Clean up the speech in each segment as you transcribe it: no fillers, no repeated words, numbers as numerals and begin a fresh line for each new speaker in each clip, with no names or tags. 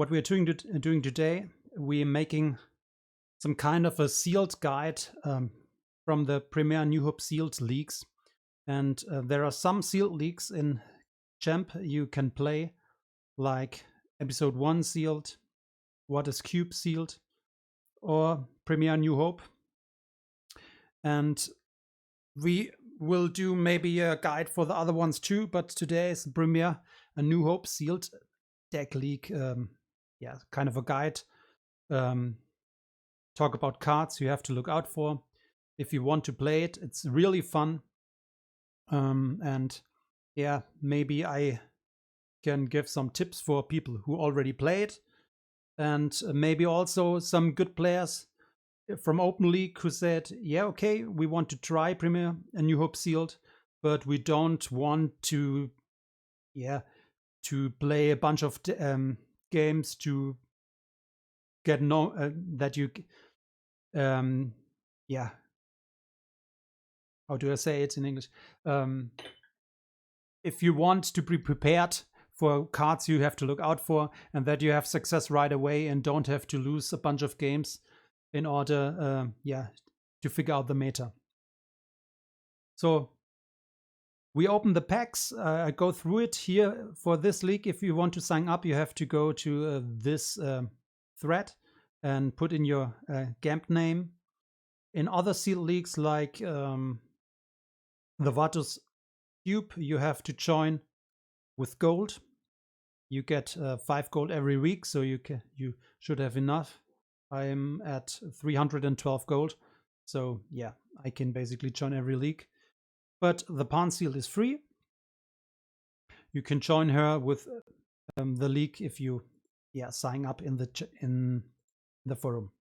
what we're doing today, we're making some kind of a sealed guide from the Premier New Hope sealed leagues. And there are some sealed leagues in Champ you can play, like Episode 1 sealed, What is Cube sealed, or Premier New Hope. And we will do maybe a guide for the other ones too, but today is Premier a New Hope sealed deck league. Kind of a guide. Talk about cards you have to look out for if you want to play it. It's really fun. And yeah, maybe I can give some tips for people who already play it, and maybe also some good players from Open League who said, yeah, okay, we want to try Premier and New Hope sealed, but we don't want to play a bunch of games to get that you how do I say it in English? If you want to be prepared for cards you have to look out for, and that you have success right away and don't have to lose a bunch of games in order to figure out the meta. So we open the packs. I go through it here for this league. If you want to sign up, you have to go to this thread and put in your GAMP name. In other sealed leagues like the Vatus Cube, you have to join with gold. You get 5 gold every week, so you should have enough. I am at 312 gold, so yeah, I can basically join every league. But the Pan Seal is free. You can join her with the league if you sign up in the forum.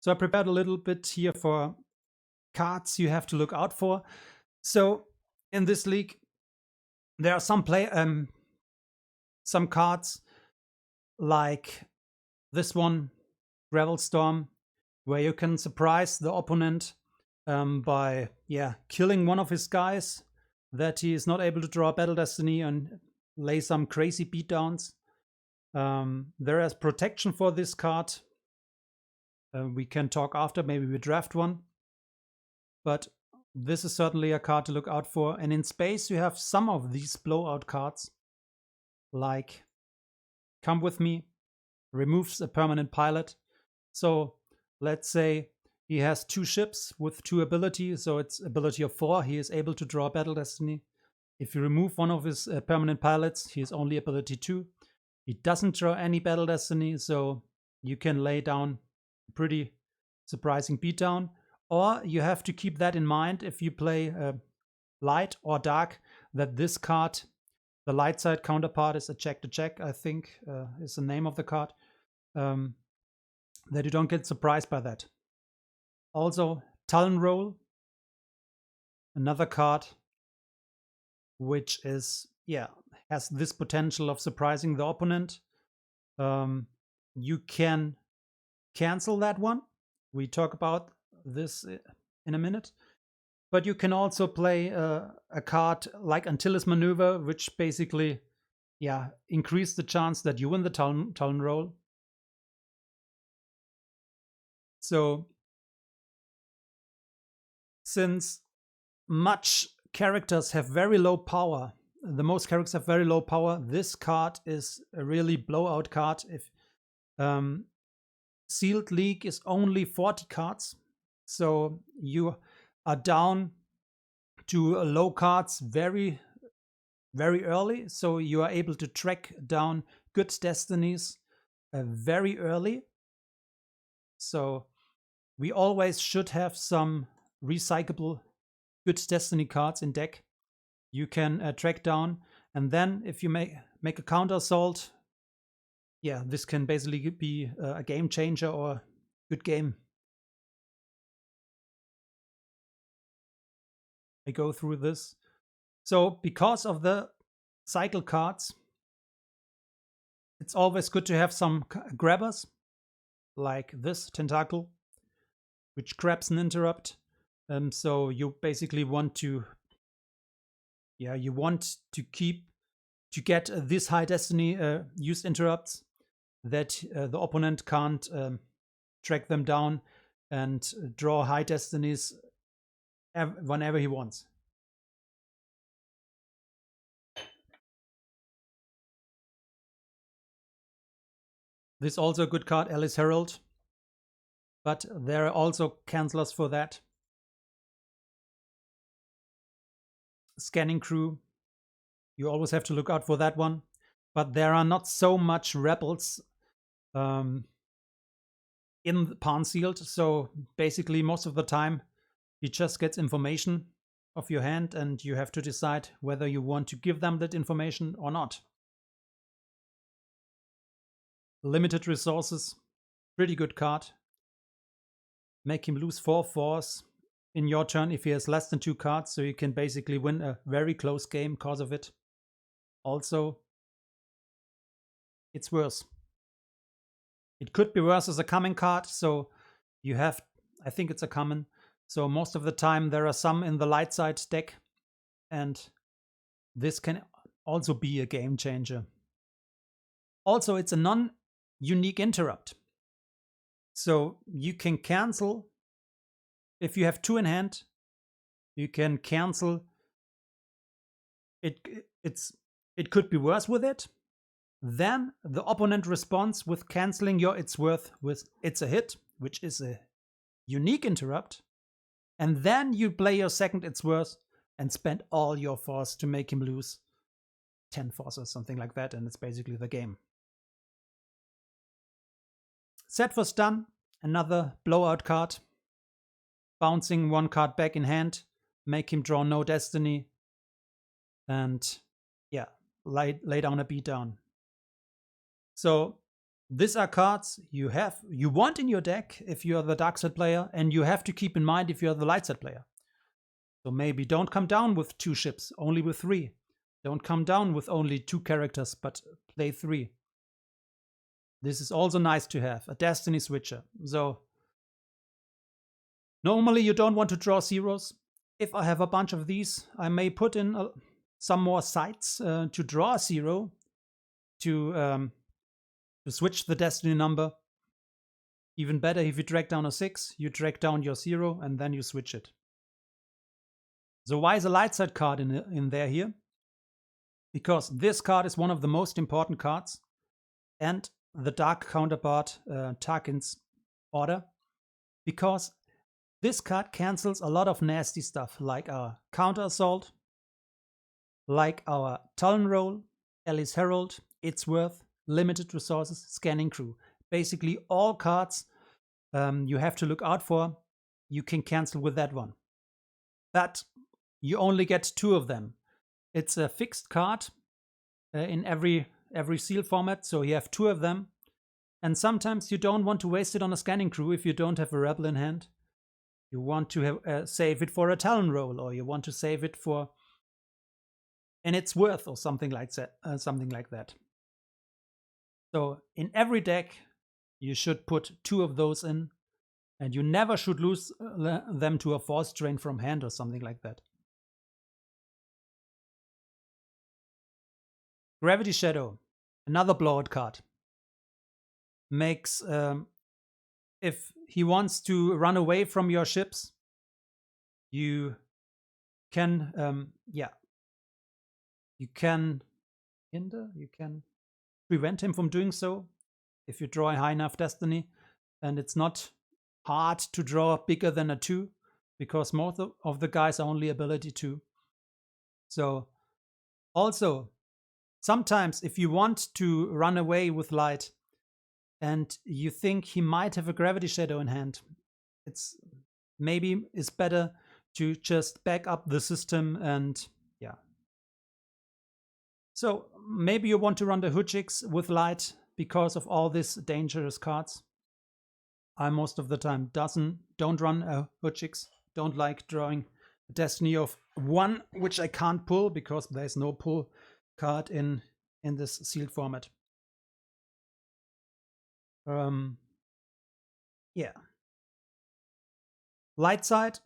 So I prepared a little bit here for cards you have to look out for. So in this league, there are some cards like this one, Gravel Storm, where you can surprise the opponent by killing one of his guys that he is not able to draw Battle Destiny and lay some crazy beatdowns. There is protection for this card. We can talk after, maybe we draft one. But this is certainly a card to look out for. And in space, you have some of these blowout cards, like Come With Me, removes a permanent pilot. So let's say he has 2 ships with 2 abilities, so it's ability of 4. He is able to draw Battle Destiny. If you remove one of his permanent pilots, he is only ability 2. He doesn't draw any Battle Destiny, so you can lay down a pretty surprising beatdown. Or you have to keep that in mind if you play light or dark, that this card, the light side counterpart, is a check to check, I think is the name of the card. That you don't get surprised by that. Also, Talon Roll, another card which is, has this potential of surprising the opponent. You can cancel that one. We talk about this in a minute. But you can also play a card like Antilles Maneuver, which basically, increase the chance that you win the Talon Roll. So, since much characters have very low power, most characters have very low power, this card is a really blowout card. If Sealed League is only 40 cards, so you are down to low cards very, very early. So you are able to track down good destinies very early. So we always should have some recyclable good destiny cards in deck you can track down. And then if you make a counter assault, this can basically be a game changer or a good game. I go through this. So because of the cycle cards, it's always good to have some grabbers, like this Tentacle, which grabs an interrupt. So you basically want to, get this high destiny used interrupts. that the opponent can't track them down and draw high destinies whenever he wants. This is also a good card, Alice Herald, but there are also cancelers for that. Scanning Crew, you always have to look out for that one, but there are not so much rebels in Pawn Sealed, so basically most of the time he just gets information of your hand and you have to decide whether you want to give them that information or not. Limited resources, pretty good card. Make him lose 4 force in your turn if he has less than 2 cards, so you can basically win a very close game because of it. Also, it's worse. It could be worse as a common card, so you have, I think it's a common, so most of the time there are some in the light side deck, and this can also be a game changer. Also, it's a non-unique interrupt. So you can cancel, if you have 2 in hand, you can cancel it. It could be worse with it. Then the opponent responds with canceling your It's Worth with It's a Hit, which is a unique interrupt. And then you play your second It's Worth and spend all your force to make him lose 10 force or something like that, and it's basically the game. Set for Stun, another blowout card. Bouncing 1 card back in hand, make him draw no destiny, and yeah, lay down a beatdown. So these are cards you want in your deck if you're the dark side player, and you have to keep in mind if you're the light side player. So maybe don't come down with 2 ships, only with 3. Don't come down with only 2 characters, but play 3. This is also nice to have, a destiny switcher. So normally you don't want to draw zeros. If I have a bunch of these, I may put in some more sites to draw a 0 to switch the destiny number. Even better, if you drag down a 6, you drag down your 0 and then you switch it. So why is a light side card in there here? Because this card is one of the most important cards, and the dark counterpart, Tarkin's Order, because this card cancels a lot of nasty stuff, like our Counter Assault, like our Talon Roll, Alice Herald, It's Worth, Limited Resources, Scanning Crew. Basically all cards you have to look out for, you can cancel with that one. But you only get 2 of them. It's a fixed card in every seal format, so you have 2 of them. And sometimes you don't want to waste it on a Scanning Crew if you don't have a Rebel in hand. You want to have, save it for a Talon Roll, or you want to save it for an It's Worth or something like that. So in every deck, you should put 2 of those in, and you never should lose them to a force drain from hand or something like that. Gravity Shadow, another blowout card. Makes, if he wants to run away from your ships, you can, you can prevent him from doing so if you draw a high enough destiny, and it's not hard to draw bigger than a 2 because most of the guys are only ability 2. So also, sometimes if you want to run away with light and you think he might have a Gravity Shadow in hand, it's better to just back up the system, and yeah. So maybe you want to run the Hujix with light because of all these dangerous cards. I most of the time don't run a Hujix. Don't like drawing a destiny of 1, which I can't pull because there's no pull card in this sealed format. Yeah. Light side,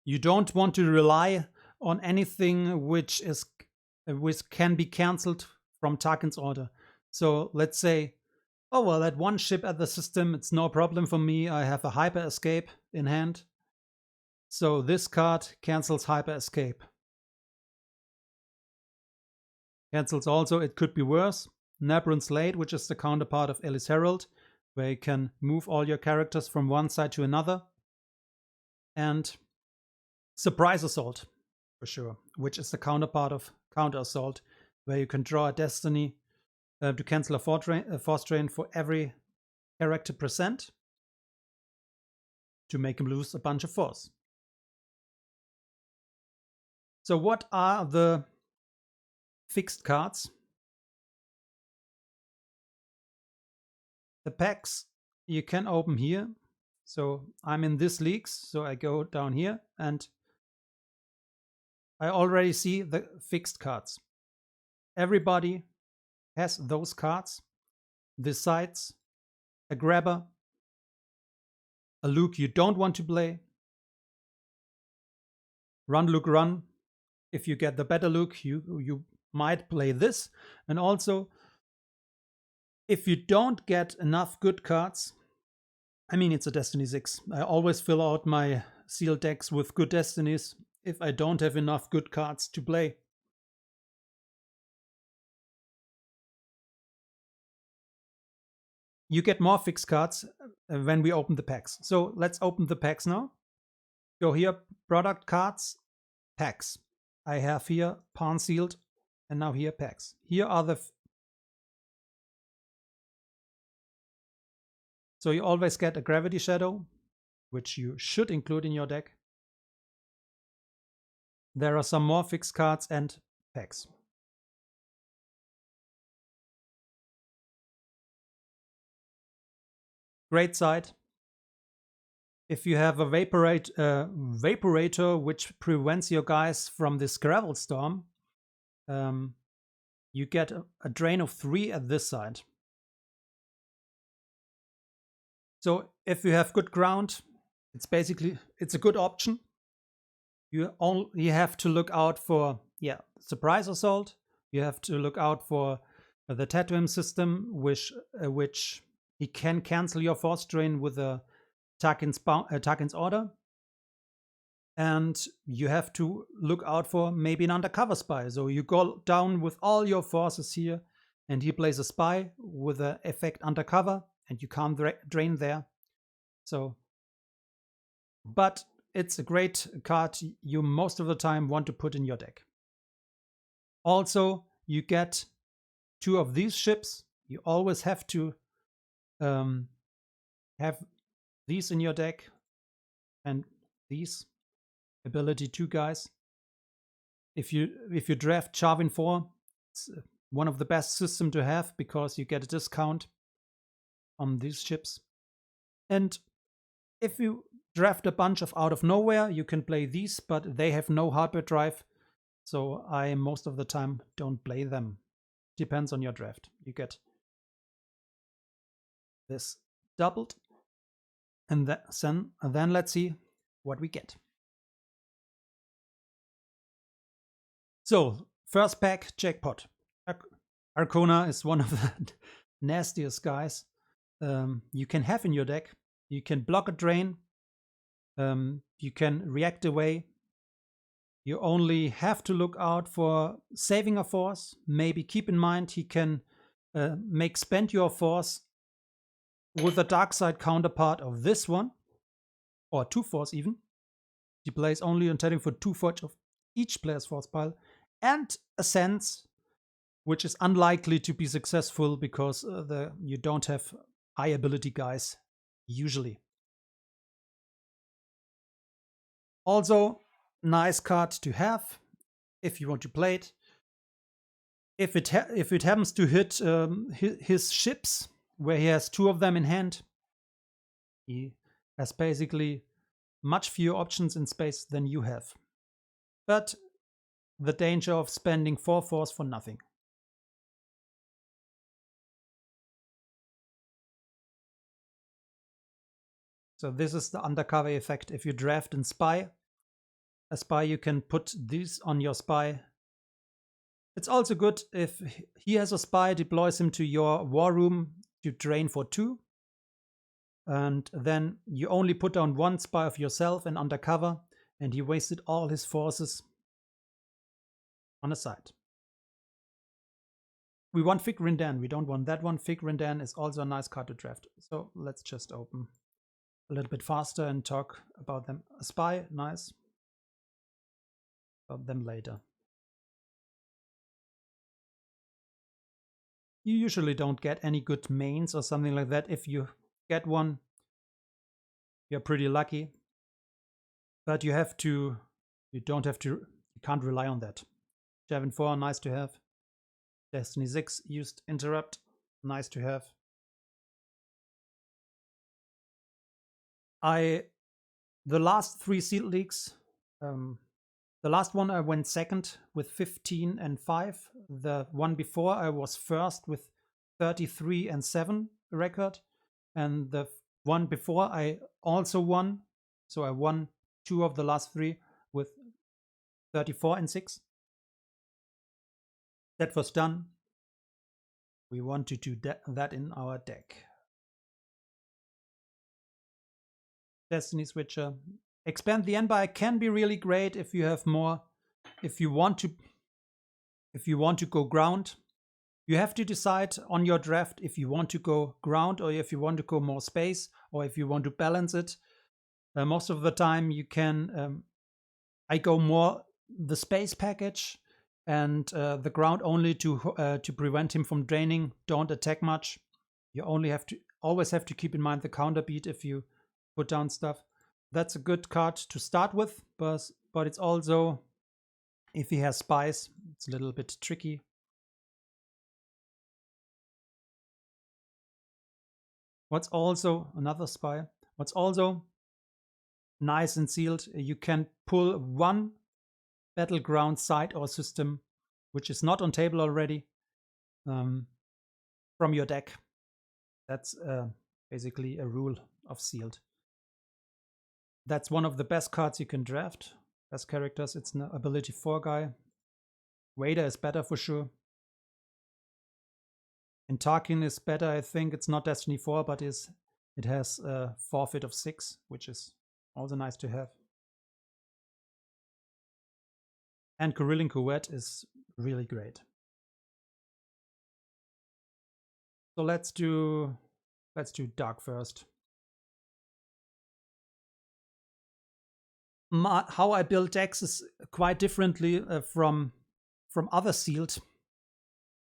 you don't want to rely on anything which can be cancelled from Tarkin's Order. So let's say, oh well, that one ship at the system, it's no problem for me. I have a hyper escape in hand. So this card cancels hyper escape. Cancels also, it could be worse, Nabron Slate, which is the counterpart of Ellis Herald, where you can move all your characters from one side to another. And Surprise Assault, for sure, which is the counterpart of Counter Assault, where you can draw a Destiny to cancel a force drain for every character present to make him lose a bunch of force. So what are the fixed cards? The packs you can open here. So I'm in this leagues, so I go down here and I already see the fixed cards. Everybody has those cards. Besides a grabber, a Luke you don't want to play, run Luke run. If you get the better Luke, you might play this. And also, if you don't get enough good cards, I mean, it's a Destiny 6. I always fill out my sealed decks with good Destinies if I don't have enough good cards to play. You get more fixed cards when we open the packs. So let's open the packs now. Go here, product cards, packs. I have here Pawn Sealed, and now here packs. Here are the... So you always get a Gravity Shadow, which you should include in your deck. There are some more fixed cards and packs. Great side. If you have a Vaporator which prevents your guys from this Gravel Storm, you get a drain of 3 at this side. So if you have good ground, it's a good option. You have to look out for Surprise Assault. You have to look out for the Tattoo system, which he can cancel your force drain with a Tarkin's Order. And you have to look out for maybe an undercover spy. So you go down with all your forces here, and he plays a spy with the effect undercover, and you can't drain there. So, but it's a great card you most of the time want to put in your deck. Also, you get 2 of these ships. You always have to have these in your deck, and these ability 2 guys. If you draft Charvin 4, it's one of the best system to have because you get a discount on these ships. And if you draft a bunch of out of nowhere, you can play these, but they have no hyperdrive, so I most of the time don't play them. Depends on your draft. You get this doubled, and then let's see what we get. So, first pack, Jackpot. Arcona is one of the nastiest guys you can have in your deck. You can block a drain. You can react away. You only have to look out for saving a force. Maybe keep in mind he can make spend your force with a dark side counterpart of this one, or 2 force even. He plays only intending for 2 force of each player's force pile, and a sense, which is unlikely to be successful because you don't have high ability guys usually. Also, nice card to have if you want to play it. If it happens to hit his ships, where he has 2 of them in hand, he has basically much fewer options in space than you have. But the danger of spending 4 force for nothing. So this is the undercover effect. If you draft a spy, you can put these on your spy. It's also good if he has a spy, deploys him to your war room to drain for 2. And then you only put down 1 spy of yourself and undercover, and he wasted all his forces on a side. We want Fig Rindan, we don't want that one. Fig Rindan is also a nice card to draft. So let's just open a little bit faster and talk about them. A spy, nice. About them later. You usually don't get any good mains or something like that. If you get one, you're pretty lucky. But you can't rely on that. Javin 4, nice to have. Destiny 6 used interrupt, nice to have. The last 3 sealed leagues, the last one I went second with 15 and 5. The one before I was first with 33 and 7 record. And the one before I also won. So I won 2 of the last 3 with 34 and 6. That was done. We want to do that in our deck. Destiny Switcher. Expand the Empire can be really great if you have more. If you want to go ground, you have to decide on your draft if you want to go ground or if you want to go more space or if you want to balance it. Most of the time you can. I go more the space package and the ground only to prevent him from draining. Don't attack much. You always have to keep in mind the counter beat if you put down stuff. That's a good card to start with, but it's also, if he has spies, it's a little bit tricky. What's also another spy? What's also nice and sealed, you can pull 1 battleground site or system, which is not on table already, from your deck. That's basically a rule of sealed. That's one of the best cards you can draft. Best characters, it's an ability 4 guy. Vader is better for sure. And Tarkin is better, I think. It's not Destiny 4, but it has a forfeit of 6, which is also nice to have. And Kirillin Kuwait is really great. So let's do Dark first. How I build decks is quite differently from other sealed.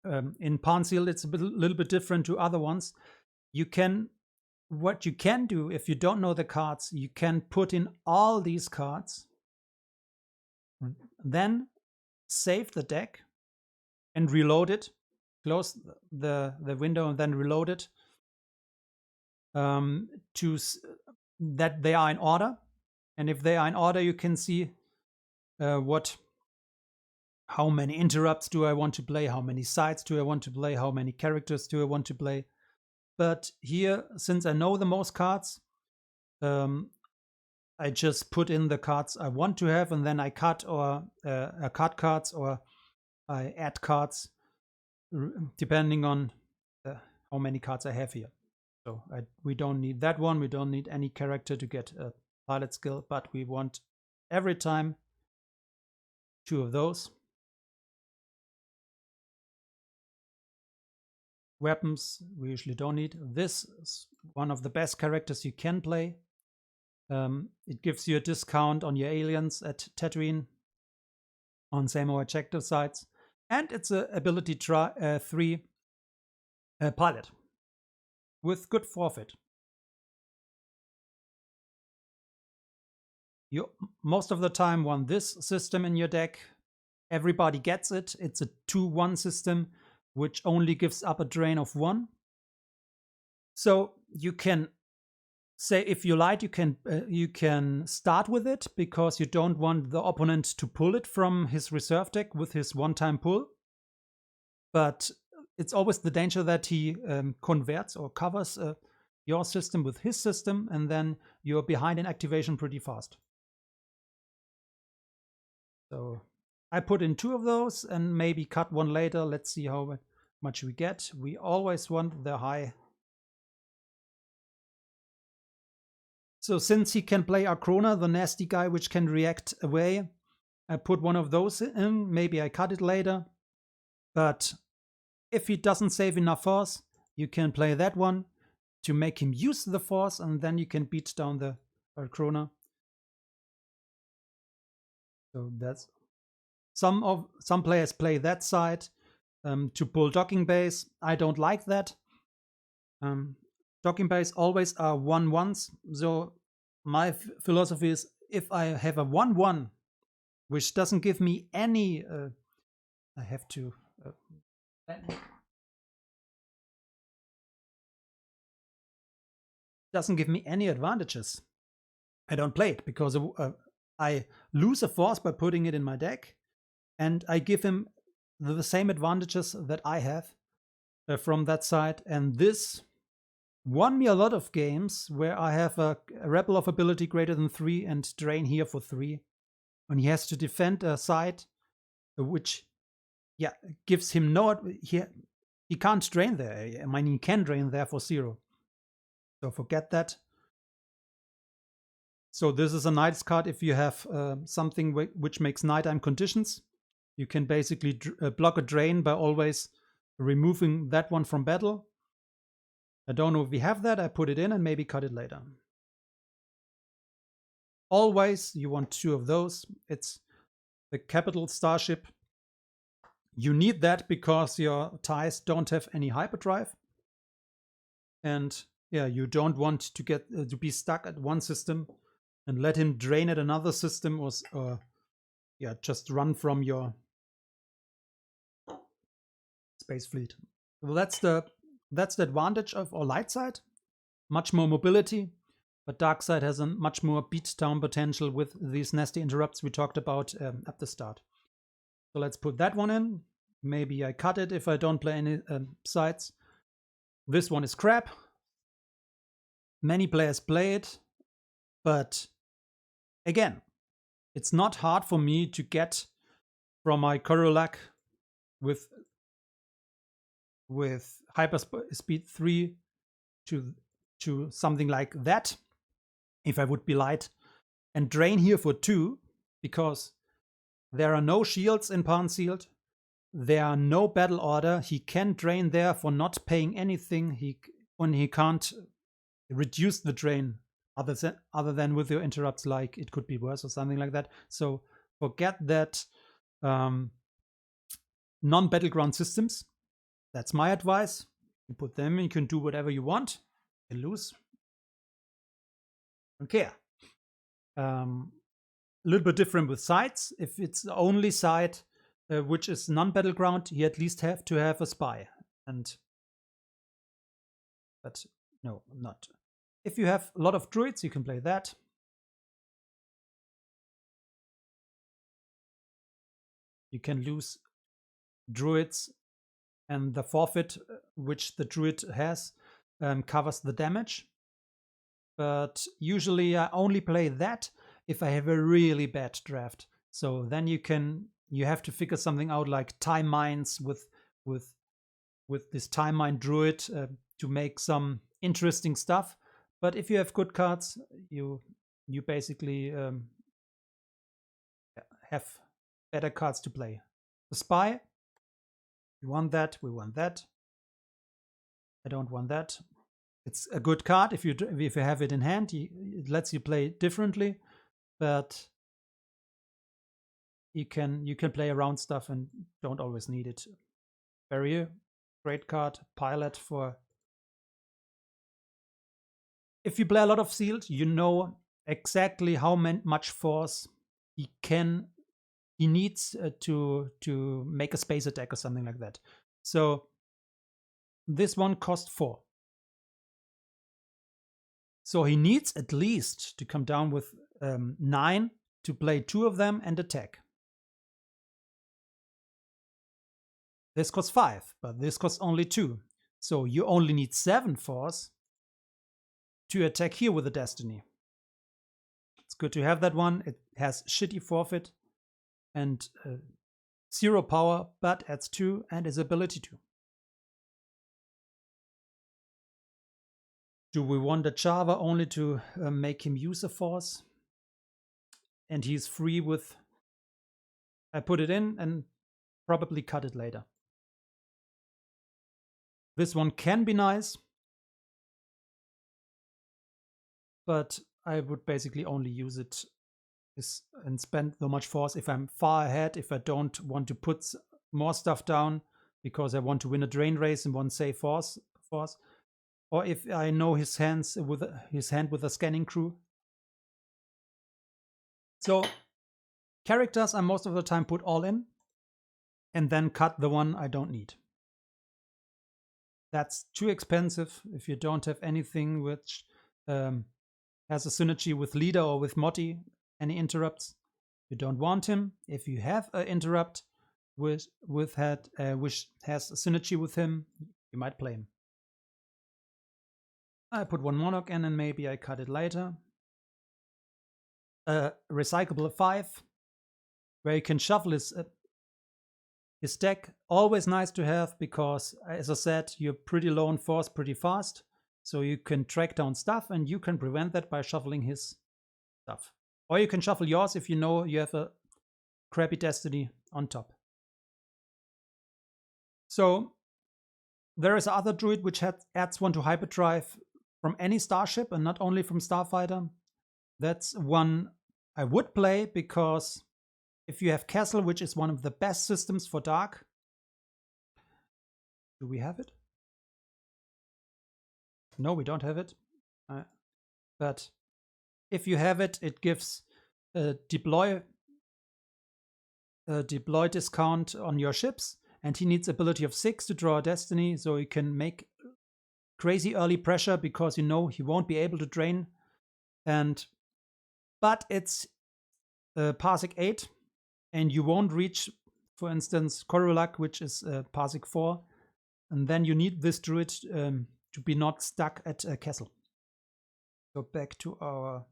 In Pan Sealed, it's a little bit different to other ones. What you can do if you don't know the cards, you can put in all these cards, then save the deck and reload it. Close the window and then reload it that they are in order. And if they are in order, you can see how many interrupts do I want to play, how many sides do I want to play, how many characters do I want to play. But here, since I know the most cards, I just put in the cards I want to have, and then I cut cards or I add cards depending on how many cards I have here. So we don't need that one. We don't need any character to get a pilot skill, but we want every time 2 of those. Weapons we usually don't need. This is one of the best characters you can play. It gives you a discount on your aliens at Tatooine on Samurai objective sites, and it's a ability 3 pilot with good forfeit. You most of the time want this system in your deck. Everybody gets it. It's a 2-1 system, which only gives up a drain of 1. So you can say, if you like, you can start with it because you don't want the opponent to pull it from his reserve deck with his one-time pull. But it's always the danger that he converts or covers your system with his system, and then you're behind in activation pretty fast. So I put in 2 of those and maybe cut one later. Let's see how much we get. We always want the high. So since he can play Arcrona, the nasty guy which can react away, I put one of those in. Maybe I cut it later. But if he doesn't save enough force, you can play that one to make him use the force, and then you can beat down the Arcrona. So that's some players play that side to pull docking base. I don't like that. Docking base always are 1/1s. So my philosophy is if I have a 1/1, which doesn't give me any, I have to. Doesn't give me any advantages. I don't play it because I lose a force by putting it in my deck, and I give him the same advantages that I have from that side. And this won me a lot of games where I have a rebel of ability greater than 3 and drain here for 3. And he has to defend a side which, yeah, gives him no. He can't drain there. I mean, he can drain there for 0. So forget that. So this is a nice card if you have something which makes nighttime conditions. You can basically block a drain by always removing that one from battle. I don't know if we have that. I put it in and maybe cut it later. Always you want 2 of those. It's the capital starship. You need that because your ties don't have any hyperdrive. And yeah, you don't want to get to be stuck at one system and let him drain at another system, or yeah, just run from your space fleet. Well, that's the advantage of our light side. Much more mobility, but dark side has a much more beatdown potential with these nasty interrupts we talked about at the start. So let's put that one in. Maybe I cut it if I don't play any sides. This one is crap. Many players play it, but again, it's not hard for me to get from my Korolak with hyper speed 3 to something like that, if I would be light, and drain here for 2, because there are no shields in Pan Sealed. There are no battle order. He can drain there for not paying anything. He can't reduce the drain other than with your interrupts, like it could be worse or something like that. So forget that non-battleground systems. That's my advice. You put them, you can do whatever you want. You lose. Don't care. A little bit different with sides. If it's the only side which is non-battleground, you at least have to have a spy. But no, not. If you have a lot of druids, you can play that. You can lose druids, and the forfeit which the druid has covers the damage. But usually I only play that if I have a really bad draft. So then you have to figure something out, like time mines with this time mine druid to make some interesting stuff. But if you have good cards, you basically have better cards to play. The spy, we want that, we want that. I don't want that. It's a good card if you have it in hand. It lets you play differently, but you can play around stuff and don't always need it. Barrier, great card. Pilot for. If you play a lot of sealed, you know exactly how much force he needs to make a space attack or something like that. So this one cost 4. So he needs at least to come down with 9 to play 2 of them and attack. This costs 5, but this costs only 2. So you only need 7 force to attack here with the Destiny. It's good to have that one. It has shitty forfeit, and 0 power, but adds 2 and his ability 2. Do we want a Java only to make him use a force? And he's free with... I put it in and probably cut it later. This one can be nice, but I would basically only use it and spend so much force if I'm far ahead, if I don't want to put more stuff down because I want to win a drain race in one safe force, or if I know his hand with a scanning crew. So characters I most of the time put all in and then cut the one I don't need. That's too expensive if you don't have anything which has a synergy with leader or with Moti, any interrupts. You don't want him. If you have an interrupt which has a synergy with him, you might play him. I put one Monarch in and maybe I cut it later. Recyclable 5, where you can shuffle his deck. Always nice to have because, as I said, you're pretty low on force pretty fast. So you can track down stuff and you can prevent that by shuffling his stuff. Or you can shuffle yours if you know you have a crappy destiny on top. So there is another druid which adds 1 to hyperdrive from any starship and not only from Starfighter. That's one I would play because if you have Castle, which is one of the best systems for Dark. Do we have it? No, we don't have it. But if you have it, it gives a deploy discount on your ships, and he needs ability of 6 to draw a destiny, so he can make crazy early pressure because you know he won't be able to drain. But it's Parsec 8, and you won't reach, for instance, Korulak, which is Parsec 4, and then you need this druid to be not stuck at a castle. Go back to our...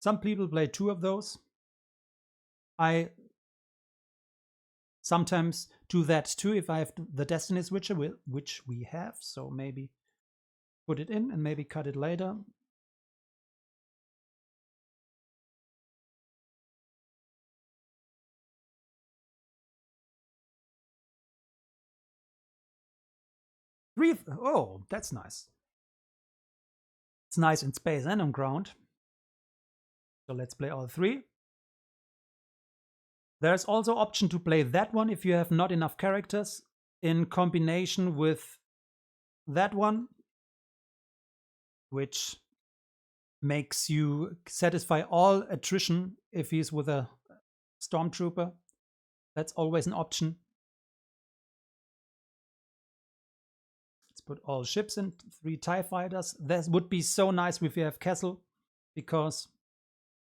Some people play 2 of those. I sometimes do that too if I have the Destiny Switcher, which we have. So maybe put it in and maybe cut it later. Oh, that's nice. It's nice in space and on ground. So let's play all 3. There's also option to play that one if you have not enough characters in combination with that one, which makes you satisfy all attrition if he's with a stormtrooper. That's always an option. Let's put all ships in, 3 TIE fighters. That would be so nice if you have Castle, because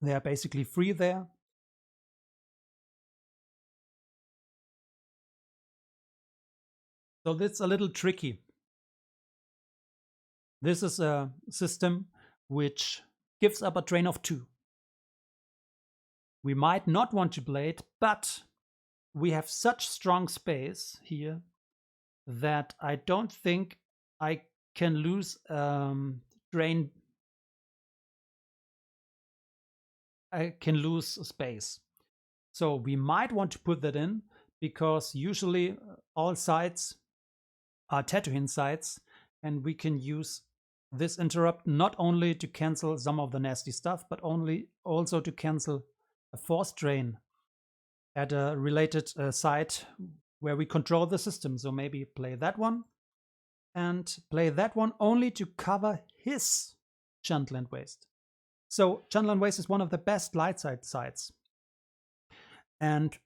they are basically free there. So that's a little tricky. This is a system which gives up a drain of 2. We might not want to play it, but we have such strong space here that I don't think I can lose drain. I can lose space. So we might want to put that in, because usually all sides are Tatooine sides, and we can use this interrupt not only to cancel some of the nasty stuff, but also to cancel a force drain at a related site where we control the system. So maybe play that one and play that one only to cover his Gentland Waste. So Gentland Waste is one of the best light side sites, and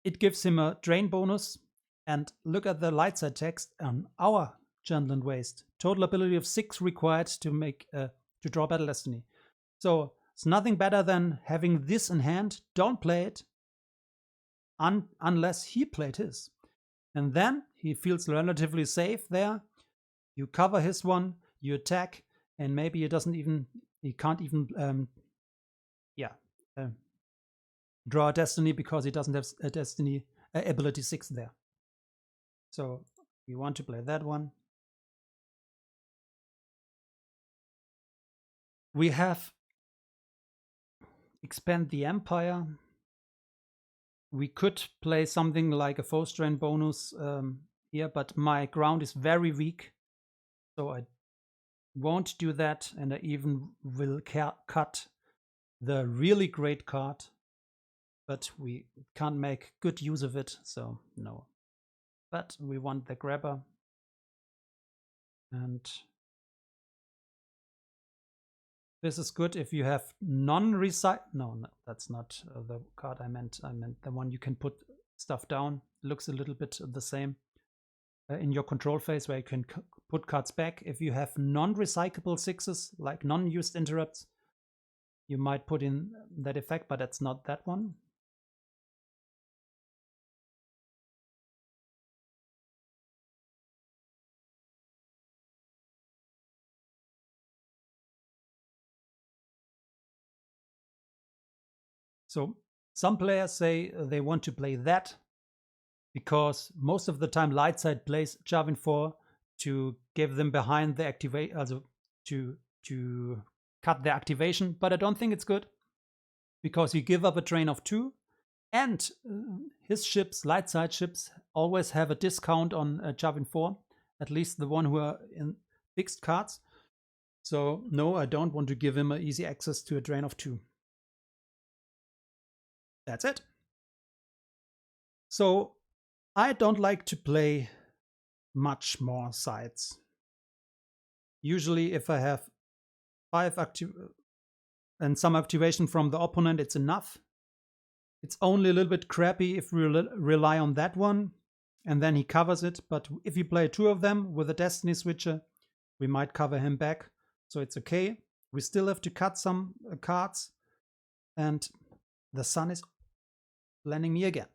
it gives him a drain bonus. And look at the light side text on our Gentland Waste. Total ability of 6 required to draw Battle Destiny. So it's nothing better than having this in hand. Don't play it unless he played his. And then he feels relatively safe there. You cover his one, you attack, and maybe he doesn't even He can't even draw a destiny because he doesn't have a destiny ability 6 there. So we want to play that one. We have expand the Empire. We could play something like a foe strain bonus here, but my ground is very weak, so I won't do that, and I even will cut the really great card, but we can't make good use of it, so no. But we want the grabber, and this is good if you have non-recycle. No, that's not the card I meant. I meant the one you can put stuff down. Looks a little bit the same in your control phase, where you can put cards back. If you have non-recyclable 6s, like non-used interrupts, you might put in that effect, but that's not that one. So some players say they want to play that because most of the time light side plays Jarvan 4 to give them behind the activate, also to cut the activation, but I don't think it's good because you give up a train of 2, and his ships, light side ships, always have a discount on Jarvan 4, at least the one who are in fixed cards. So no, I don't want to give him easy access to a drain of 2. That's it. So I don't like to play much more sides. Usually if I have 5 and some activation from the opponent, it's enough. It's only a little bit crappy if we rely on that one, and then he covers it. But if you play 2 of them with a Destiny Switcher, we might cover him back. So it's okay. We still have to cut some cards, and the sun is blending me again.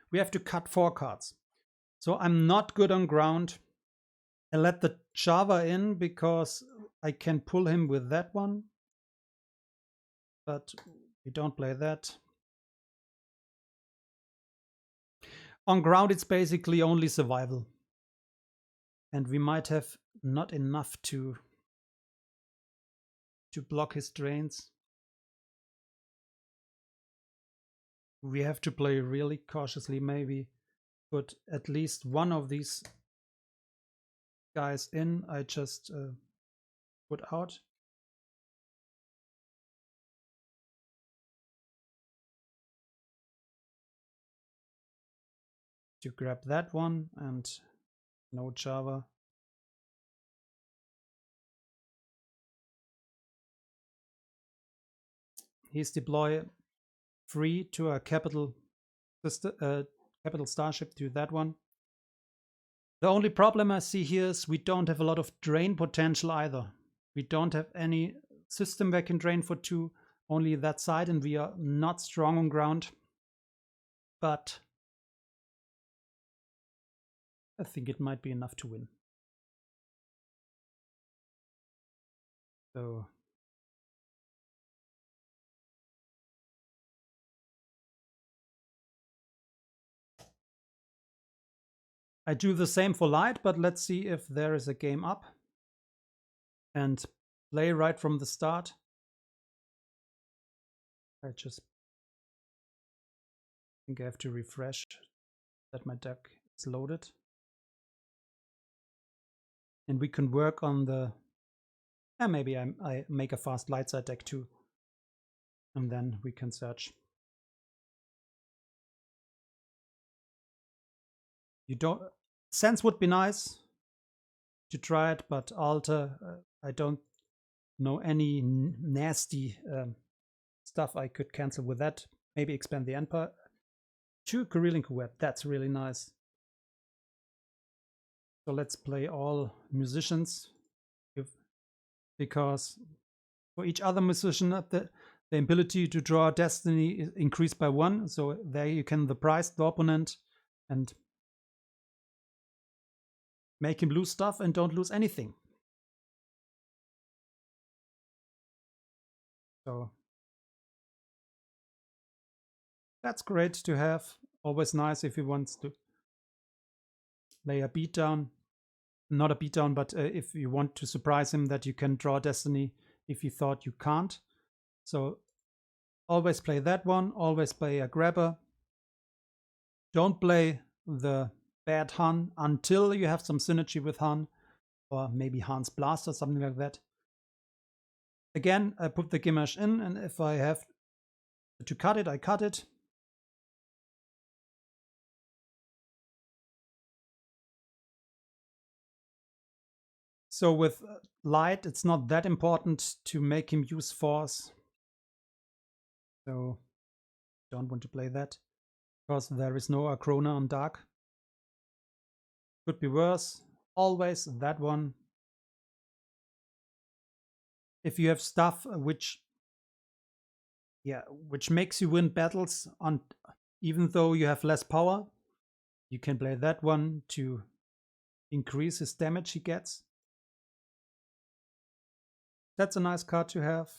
We have to cut 4 cards. So I'm not good on ground. I let the Java in because I can pull him with that one. But we don't play that. On ground, it's basically only survival. And we might have not enough to block his drains. We have to play really cautiously, maybe put at least one of these guys in. I just put out. To grab that one, and no Java. He's deploy free to a capital starship to that one. The only problem I see here is we don't have a lot of drain potential either. We don't have any system that can drain for 2, only that side, and we are not strong on ground. But I think it might be enough to win. So I do the same for light, but let's see if there is a game up and play right from the start. I just think I have to refresh that my deck is loaded. And we can work on the... maybe I make a fast light side deck too. And then we can search. You don't... Sense would be nice to try it, but Alter, I don't know any nasty stuff I could cancel with that. Maybe expand the Empire. 2 Carillion Web, that's really nice. So let's play all musicians, because for each other musician, the ability to draw destiny is increased by 1. So there you can the price the opponent, and make him lose stuff and don't lose anything. So that's great to have. Always nice if he wants to play a beatdown. Not a beatdown, but if you want to surprise him that you can draw Destiny if you thought you can't. So always play that one. Always play a grabber. Don't play the bad Han until you have some synergy with Han, or maybe Han's Blast or something like that. Again, I put the Gimash in, and if I have to cut it, I cut it. So with Light, it's not that important to make him use Force. So don't want to play that, because there is no Acrona on Dark. Could be worse. Always that one. If you have stuff which makes you win battles on, even though you have less power, you can play that one to increase his damage he gets. That's a nice card to have.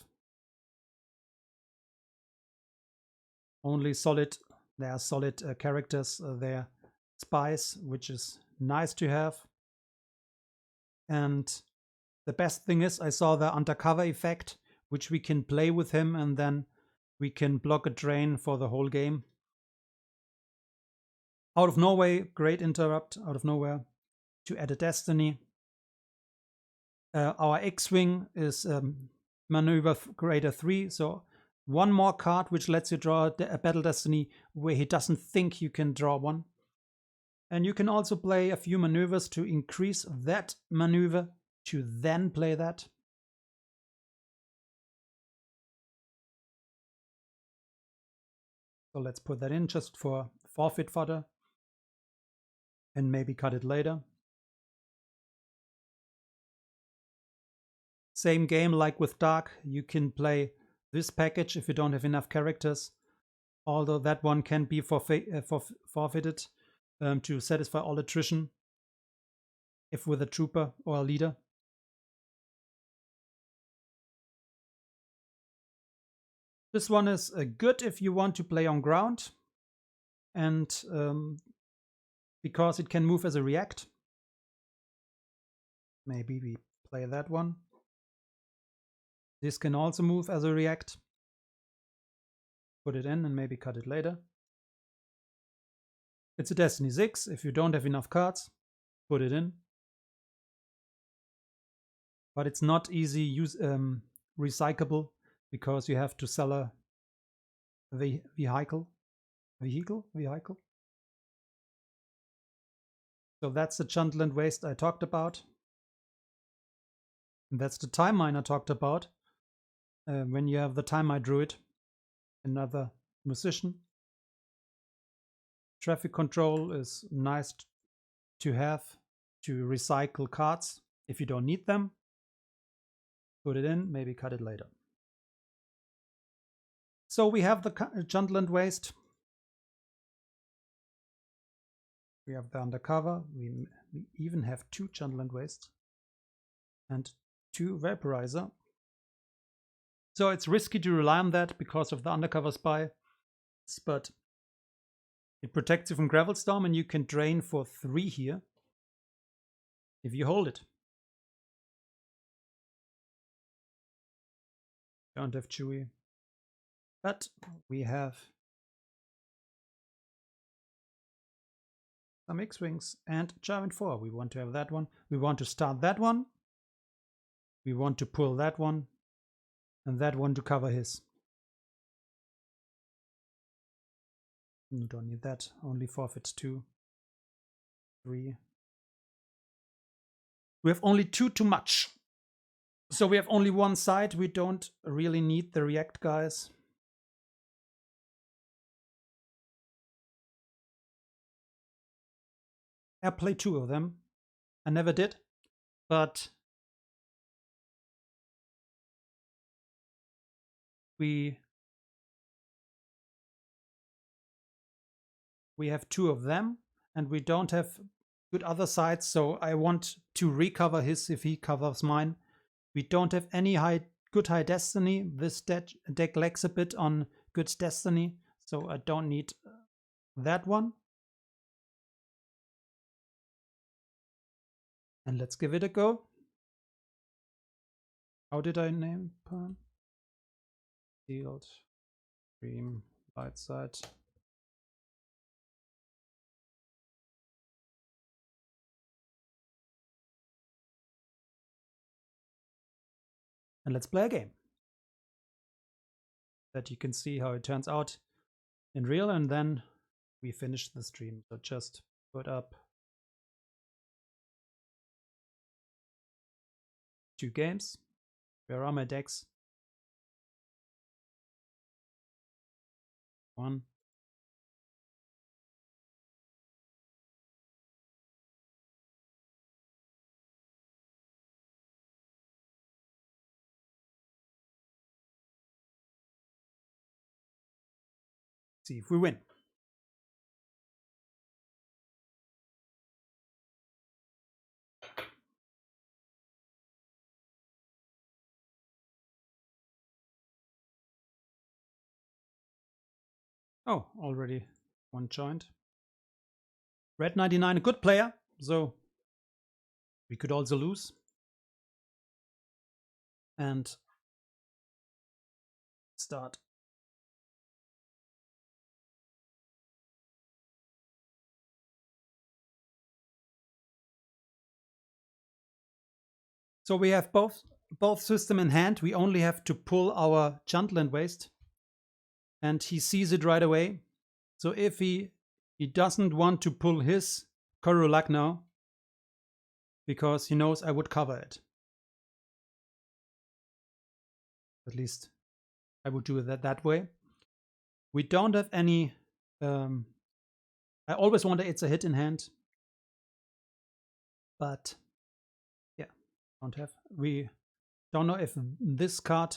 Only solid, there are solid characters there. Spies, which is nice to have. And the best thing is I saw the undercover effect, which we can play with him, and then we can block a drain for the whole game. Out of nowhere, great interrupt, out of nowhere, to add a Destiny. Our X-Wing is maneuver greater 3, so one more card which lets you draw a Battle Destiny where he doesn't think you can draw one. And you can also play a few maneuvers to increase that maneuver to then play that. So let's put that in just for forfeit fodder and maybe cut it later. Same game like with Dark, you can play this package if you don't have enough characters, although that one can be forfeited to satisfy all attrition if with a trooper or a leader. This one is good if you want to play on ground, and because it can move as a react. Maybe we play that one. This can also move as a react. Put it in and maybe cut it later. It's a Destiny 6. If you don't have enough cards, put it in. But it's not easy recyclable, because you have to sell a vehicle. So that's the Jungle and Waste I talked about. And that's the Time Mine I talked about. When you have the Time Mine Druid, another musician. Traffic control is nice to have to recycle cards if you don't need them. Put it in, maybe cut it later. So we have the Jungle and Waste. We have the Undercover. We even have 2 Jungle and Waste and 2 Vaporizer. So it's risky to rely on that because of the Undercover Spy, but it protects you from Gravel Storm, and you can drain for 3 here if you hold it. Don't have Chewie, but we have some X-Wings and German 4. We want to have that one. We want to start that one. We want to pull that one and that one to cover his. You don't need that. Only forfeits 2, 3. We have only 2 too much. So we have only one side. We don't really need the react guys. I played 2 of them. I never did, but we have 2 of them, and we don't have good other sides, so I want to recover his if he covers mine. We don't have any good high destiny. This deck lacks a bit on good destiny, so I don't need that one. And let's give it a go. How did I name Perm? Field, Dream, Light Side. And let's play a game. That you can see how it turns out in real, and then we finish the stream. So just put up 2 games. Where are my decks? 1. See if we win. Oh, already 1 joined. Red 99, a good player, so we could also lose. And start. So we have both system in hand. We only have to pull our Gentle and Waste, and he sees it right away. So if he doesn't want to pull his Korulak now, because he knows I would cover it. At least I would do it that way. We don't have any. I always wonder it's a hit in hand, but yeah, don't have. We don't know if this card,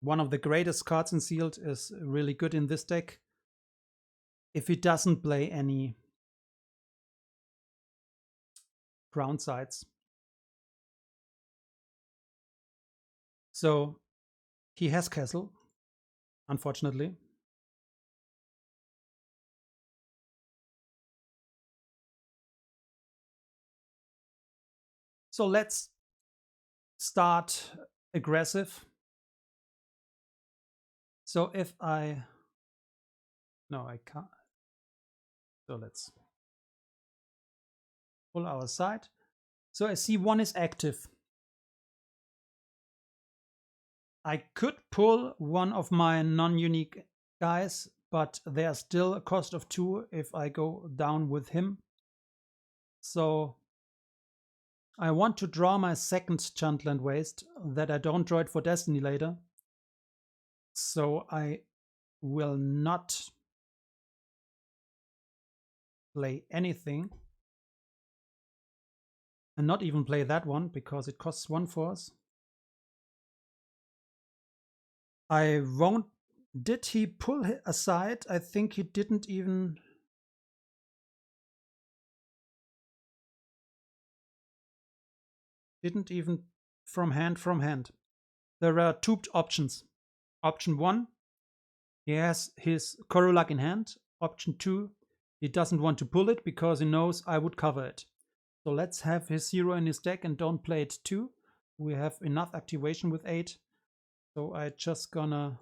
one of the greatest cards in sealed, is really good in this deck. If he doesn't play any ground sides. So he has Castle, unfortunately. So let's start aggressive. So if I... No, I can't. So let's pull our side. So I see 1 is active. I could pull one of my non-unique guys, but there's still a cost of 2 if I go down with him. So I want to draw my second Gentle and Waste, that I don't draw it for Destiny later. So I will not play anything. And not even play that one, because it costs 1 force. I won't... Did he pull aside? I think he didn't even... from hand. There are 2 options. Option 1, he has his Korulak in hand. Option 2, he doesn't want to pull it because he knows I would cover it. So let's have his 0 in his deck and don't play it too. We have enough activation with 8. So I just gonna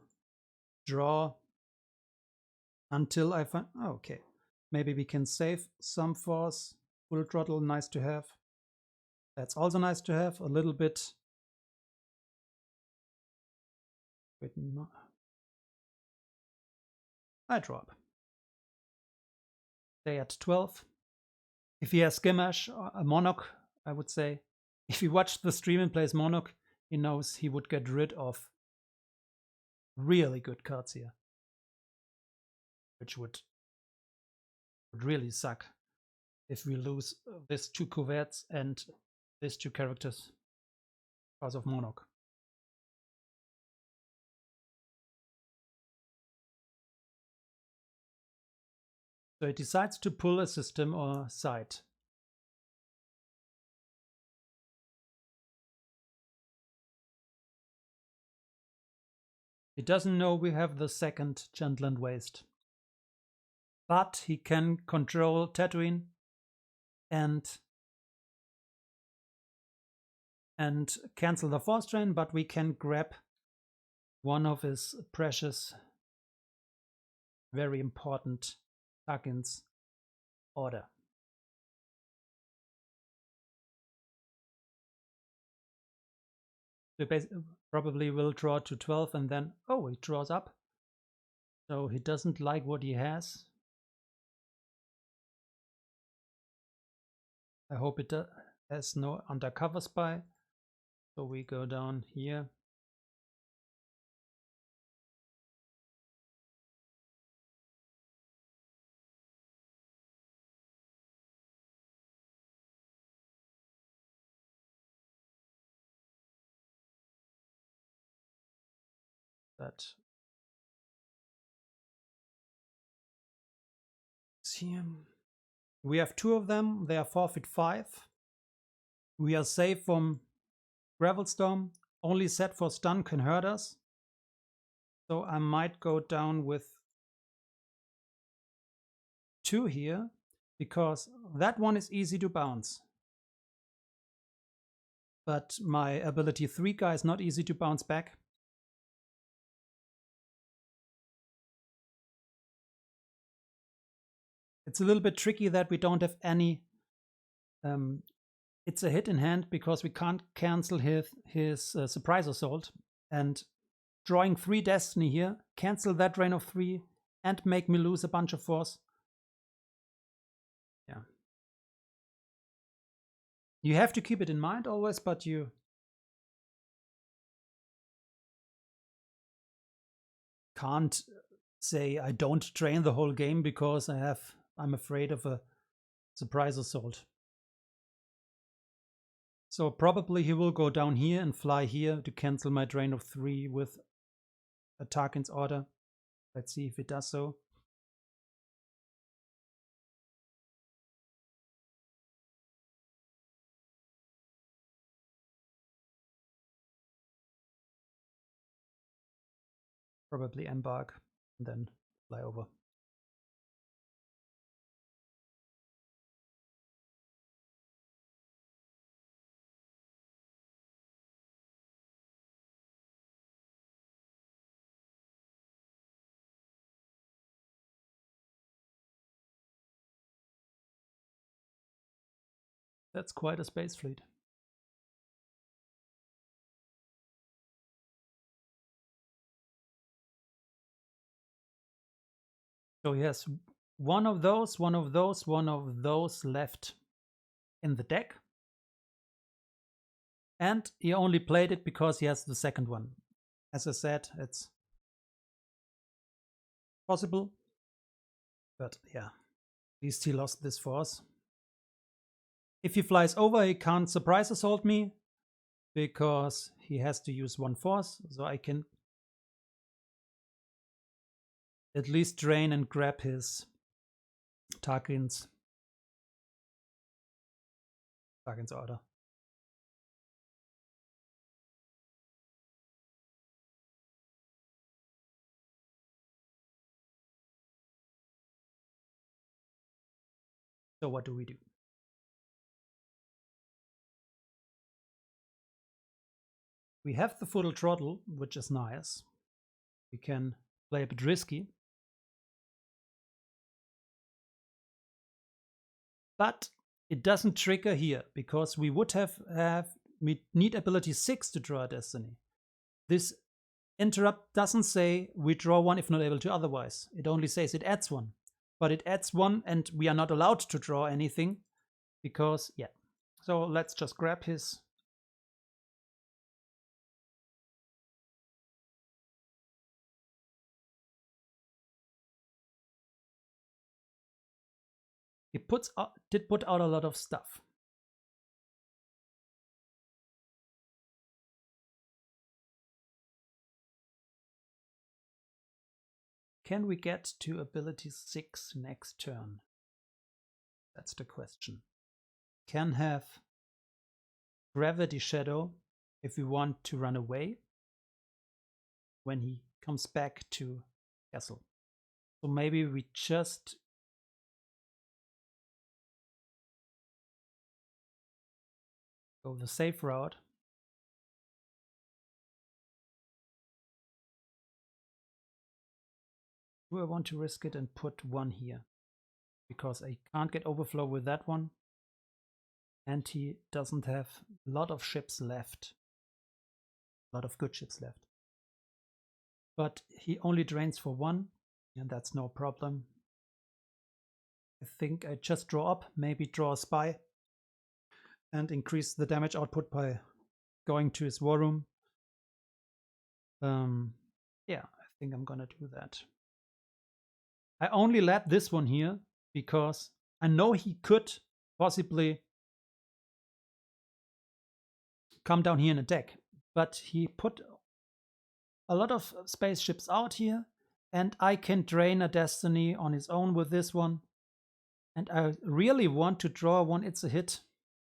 draw until I find... Oh, okay. Maybe we can save some force. Full throttle, nice to have. That's also nice to have. A little bit... Wait, no. I drop. Stay at 12. If he has Skirmash or a Monarch, I would say, if he watched the stream and plays Monarch, he knows he would get rid of really good cards here. Which would really suck if we lose these 2 coverts and these 2 characters because of Monarch. So he decides to pull a system or side. He doesn't know we have the second Gentland Waste. But he can control Tatooine and cancel the Force Drain, but we can grab one of his precious, very important Tarkin's order. We probably will draw to 12 and then, oh, he draws up. So he doesn't like what he has. I hope it has no undercover spy. So we go down here. That is here. We have two of them. They are forfeit 5. We are safe from Gravel Storm. Only set for stun can hurt us. So I might go down with 2 here, because that one is easy to bounce. But my ability 3 guy is not easy to bounce back. It's a little bit tricky that we don't have any. It's a hit in hand because we can't cancel his surprise assault. And drawing 3 destiny here, cancel that drain of 3 and make me lose a bunch of force. Yeah. You have to keep it in mind always, but you can't say I don't train the whole game because I'm afraid of a surprise assault. So probably he will go down here and fly here to cancel my drain of 3 with a Tarkin's order. Let's see if it does so. Probably embark and then fly over. That's quite a space fleet. So he has one of those left in the deck. And he only played it because he has the second one. As I said, it's possible. But yeah, at least he lost this force. If he flies over, he can't surprise assault me because he has to use 1 force. So I can at least drain and grab his Tarkin's order. So what do we do? We have the full throttle, which is nice. We can play a bit risky. But it doesn't trigger here because we would we need ability 6 to draw a destiny. This interrupt doesn't say we draw 1 if not able to otherwise. It only says it adds 1. But it adds 1 and we are not allowed to draw anything because, yeah. So let's just grab his. He did put out a lot of stuff. Can we get to ability 6 next turn? That's the question. Can have Gravity Shadow if we want to run away. when he comes back to castle. So maybe we just go the safe route. Do I want to risk it and put one here? Because I can't get overflow with that one. And he doesn't have a lot of ships left. A lot of good ships left. But he only drains for one, and that's no problem. I think I just draw up, maybe draw a spy, and increase the damage output by going to his war room. Yeah, I think I'm gonna do that. I only let this one here because I know he could possibly come down here and attack, but he put a lot of spaceships out here, and I can drain a destiny on his own with this one. And I really want to draw one It's a Hit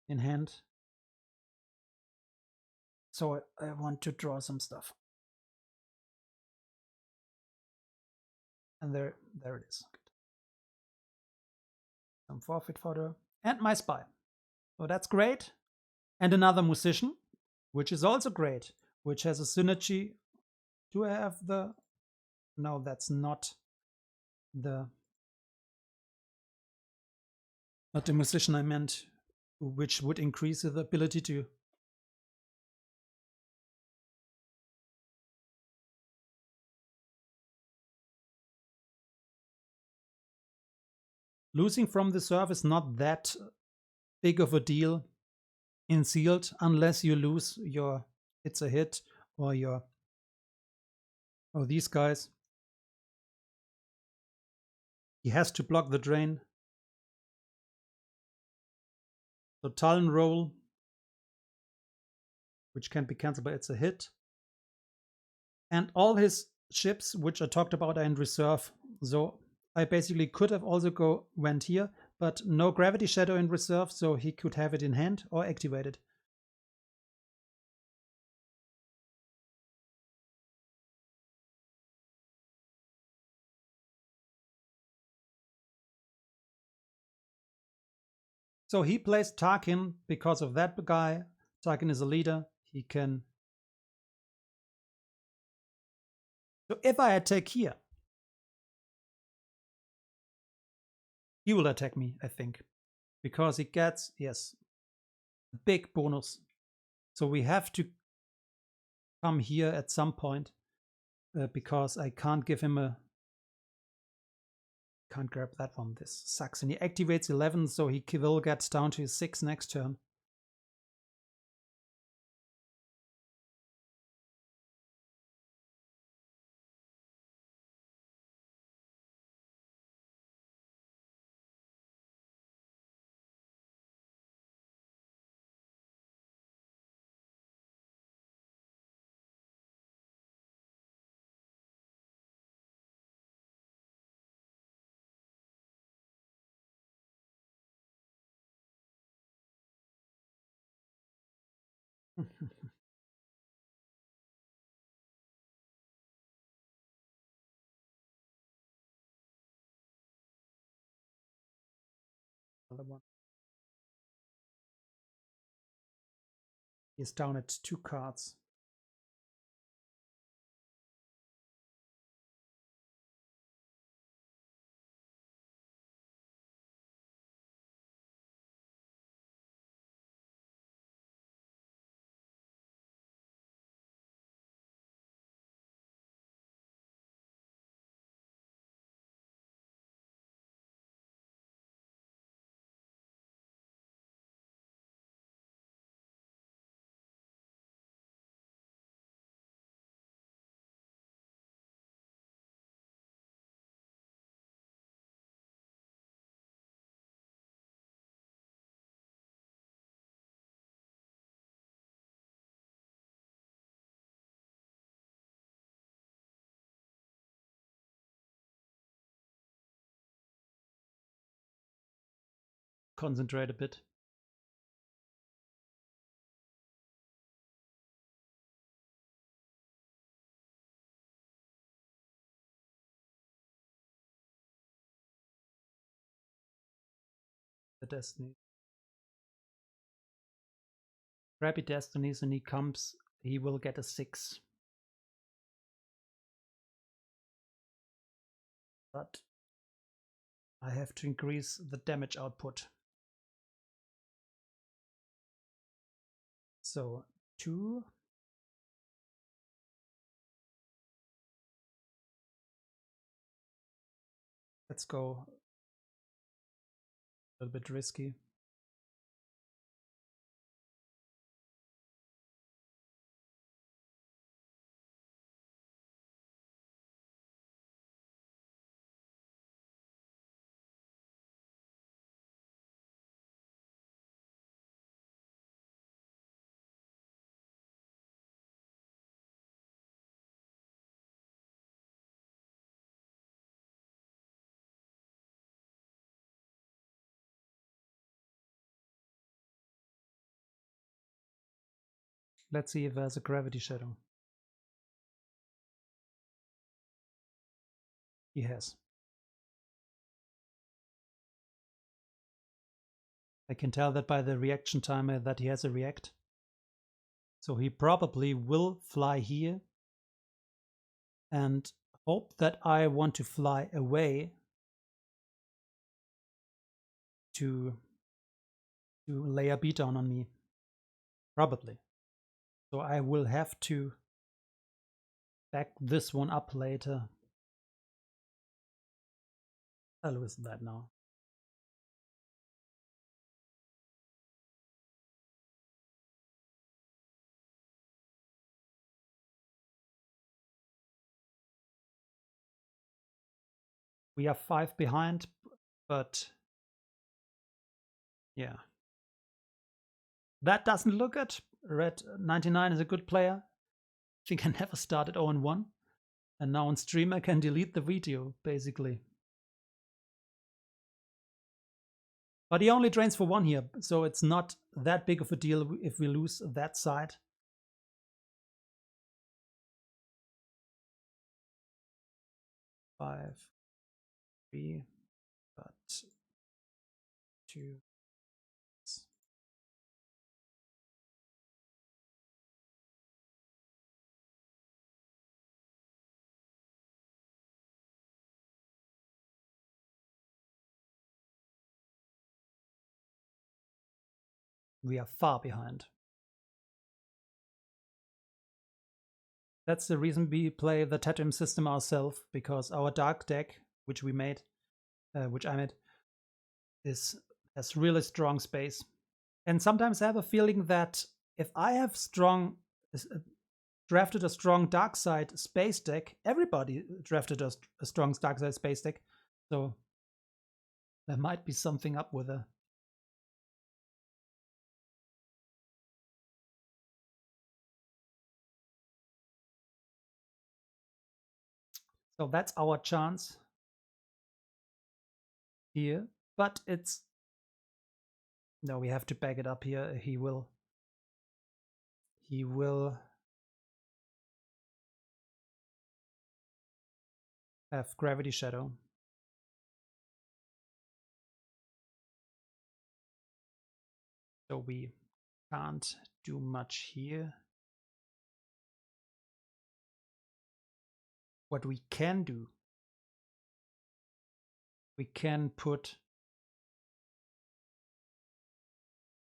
in hand. So I want to draw some stuff. And there it is. Good. Some forfeit fodder and my spy. So that's great. And another musician, which is also great, which has a synergy. Do I have the... No, that's not the musician I meant, which would increase the ability to... Losing from the serve is not that big of a deal in sealed unless you lose your It's a Hit or your these guys. He has to block the drain. So Talon roll, which can be cancelled by It's a Hit. And all his ships, which I talked about, are in reserve. So I basically could have also went here, but no Gravity Shadow in reserve, so he could have it in hand or activated. So he plays Tarkin because of that guy. Tarkin is a leader. He can... So if I attack here, he will attack me, I think. Because he gets, yes, a big bonus. So we have to come here at some point because I can't give him a... Can't grab that one. This sucks. And he activates 11, so he will get down to his 6 next turn. Another one. He's down at 2 cards. Concentrate a bit. the destiny. Crappy destinies, and he comes, he will get a 6. But I have to increase the damage output. So 2. Let's go a little bit risky. Let's see if there's a gravity shadow. He has. I can tell that by the reaction timer that he has a react. So he probably will fly here and hope that I want to fly away to lay a beatdown on me. Probably. So I will have to back this one up later. I'll lose that now. We are 5 behind, but yeah. That doesn't look good. Red 99 is a good player. I think I never started 0-1. And now on stream I can delete the video, basically. But he only drains for 1 here, so it's not that big of a deal if we lose that side. Five, 3, but 2. We are far behind. That's the reason we play the Tatum system ourselves, because our dark deck, which we made, which I made, has really strong space. And sometimes I have a feeling that if I have drafted a strong dark side space deck, everybody drafted a strong dark side space deck. So there might be something up with it. So that's our chance here, but it's no, we have to back it up here. He will have gravity shadow. So we can't do much here. What we can do, we can put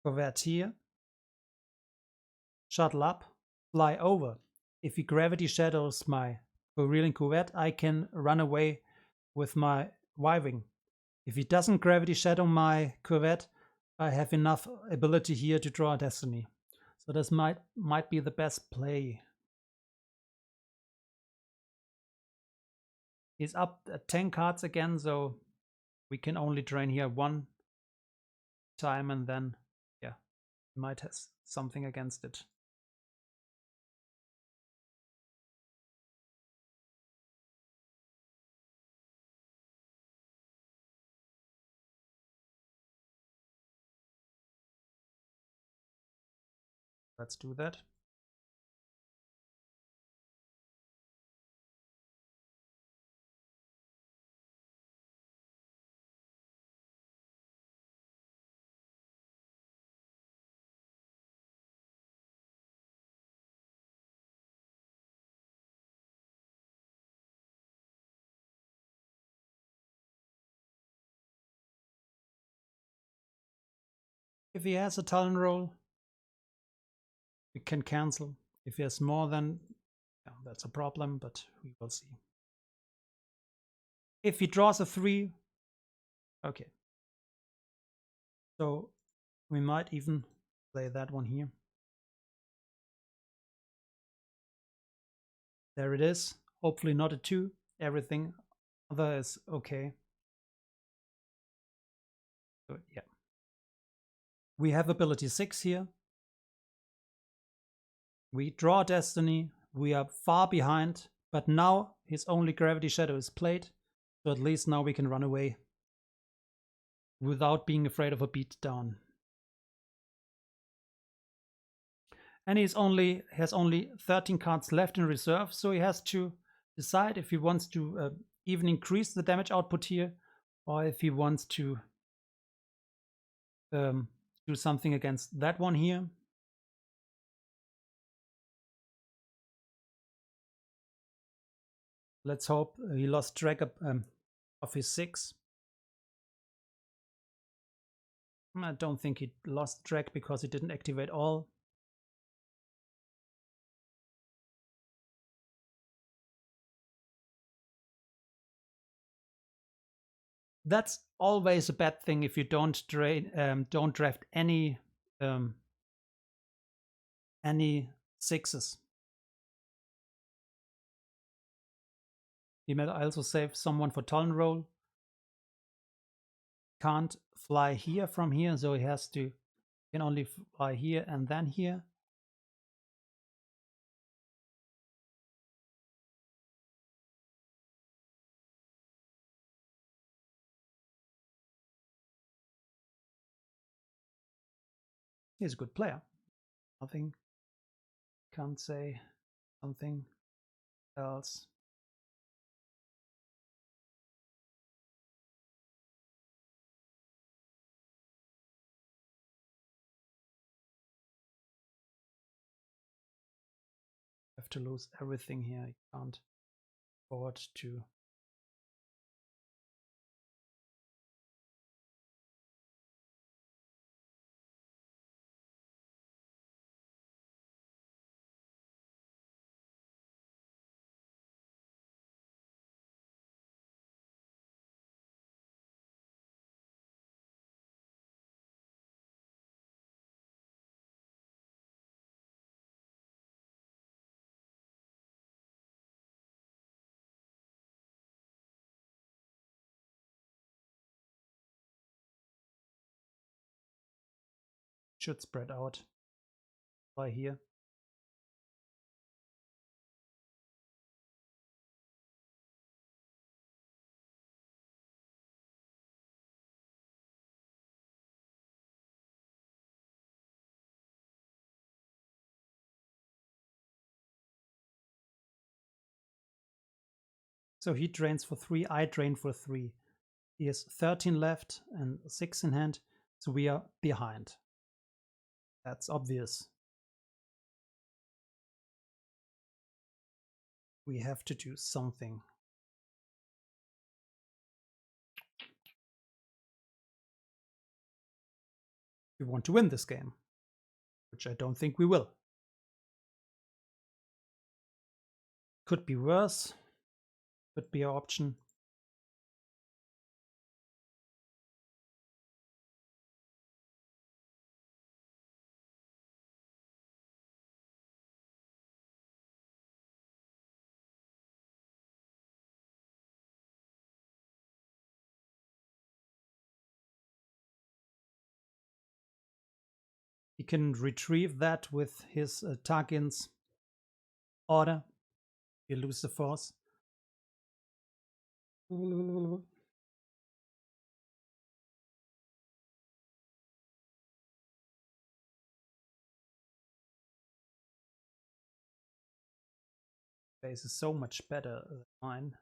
Corvette here, shuttle up, fly over. If he gravity shadows my reeling Corvette, I can run away with my Y-wing. If he doesn't gravity shadow my Corvette, I have enough ability here to draw a destiny. So this might be the best play. He's up at 10 cards again, so we can only drain here 1 time, and then yeah, might have something against it. Let's do that. If he has a talent roll, we can cancel. If he has more than, yeah, that's a problem, but we will see. If he draws a 3, okay. So we might even play that one here. There it is. Hopefully not a 2. Everything other is okay. So yeah. We have ability 6 here. We draw Destiny. We are far behind, but now his only Gravity Shadow is played. So at least now we can run away without being afraid of a beatdown. And he has only 13 cards left in reserve, so he has to decide if he wants to even increase the damage output here, or if he wants to do something against that one here. Let's hope he lost track of his 6. I don't think he lost track because he didn't activate all. That's always a bad thing if you don't draft any 6s. He might also save someone for talent roll. Can't fly here from here, so he has to can only fly here and then here. He's a good player. Nothing. Can't say something else. Have to lose everything here. You can't afford to. Should spread out by here. So he drains for 3, I drain for 3. He has 13 left and 6 in hand, so we are behind. That's obvious. We have to do something. We want to win this game, which I don't think we will. Could be worse. Could be an option. He can retrieve that with his Tarkin's order. You lose the force. Base is so much better than mine.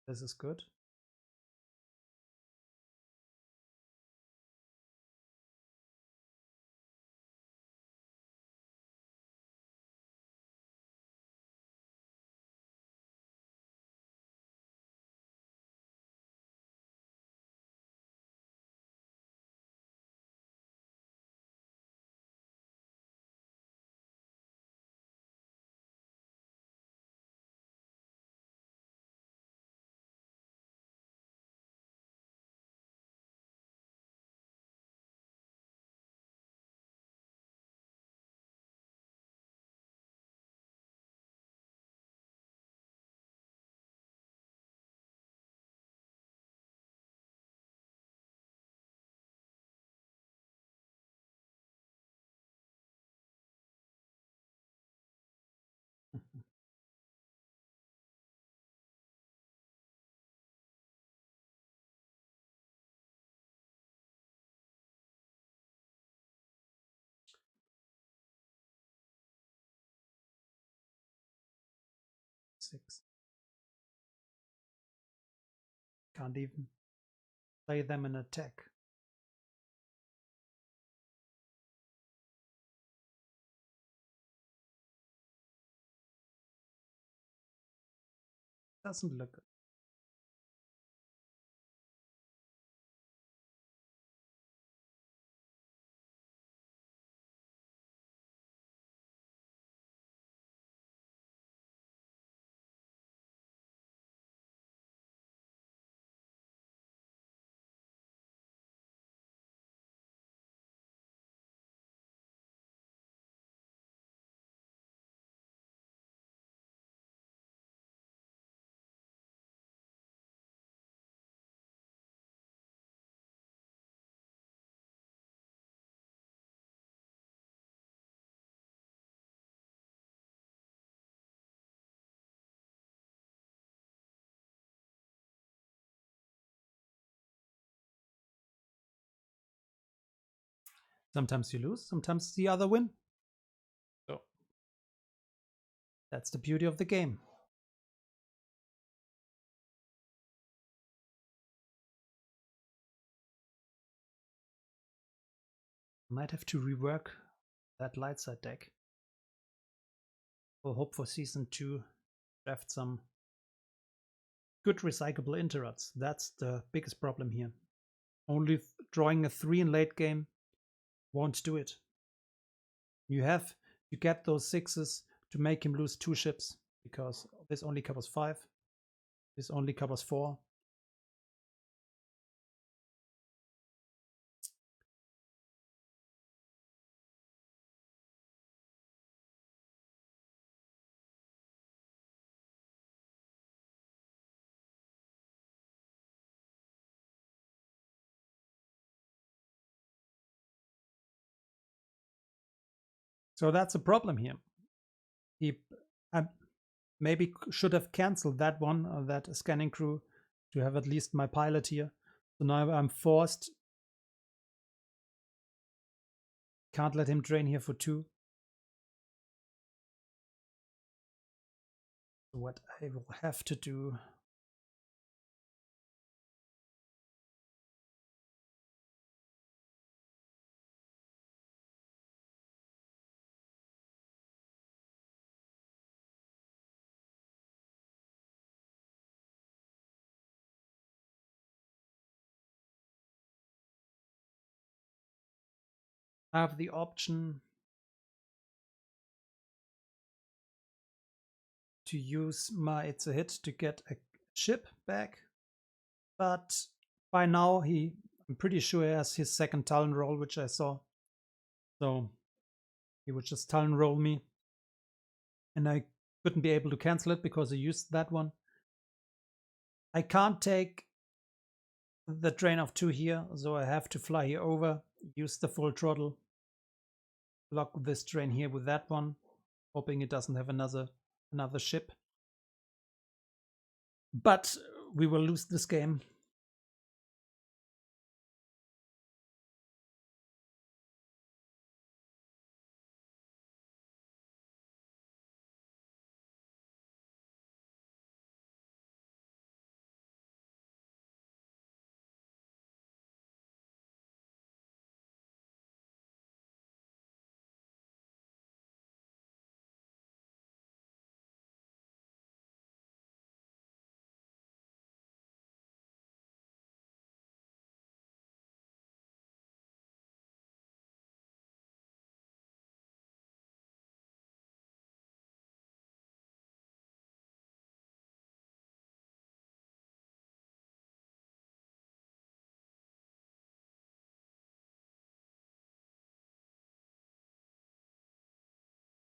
This is good. 6. Can't even play them in attack. Doesn't look good. Sometimes you lose, sometimes the other win. So that's the beauty of the game. Might have to rework that light side deck. We'll hope for season 2 draft some good recyclable interrupts. That's the biggest problem here. Only drawing a 3 in late game won't do it. You have to get those 6s to make him lose 2 ships, because this only covers 5. This only covers 4. So that's a problem here. He maybe should have cancelled that one, that scanning crew, to have at least my pilot here. So now I'm forced. Can't let him drain here for 2. What I will have to do. I have the option to use my It's a Hit to get a ship back, but by now I'm pretty sure he has his second Talon roll, which I saw. So he would just Talon roll me, and I couldn't be able to cancel it because he used that one. I can't take the drain of 2 here, so I have to fly here over, use the full throttle, block this drain here with that one, hoping it doesn't have another ship. But we will lose this game.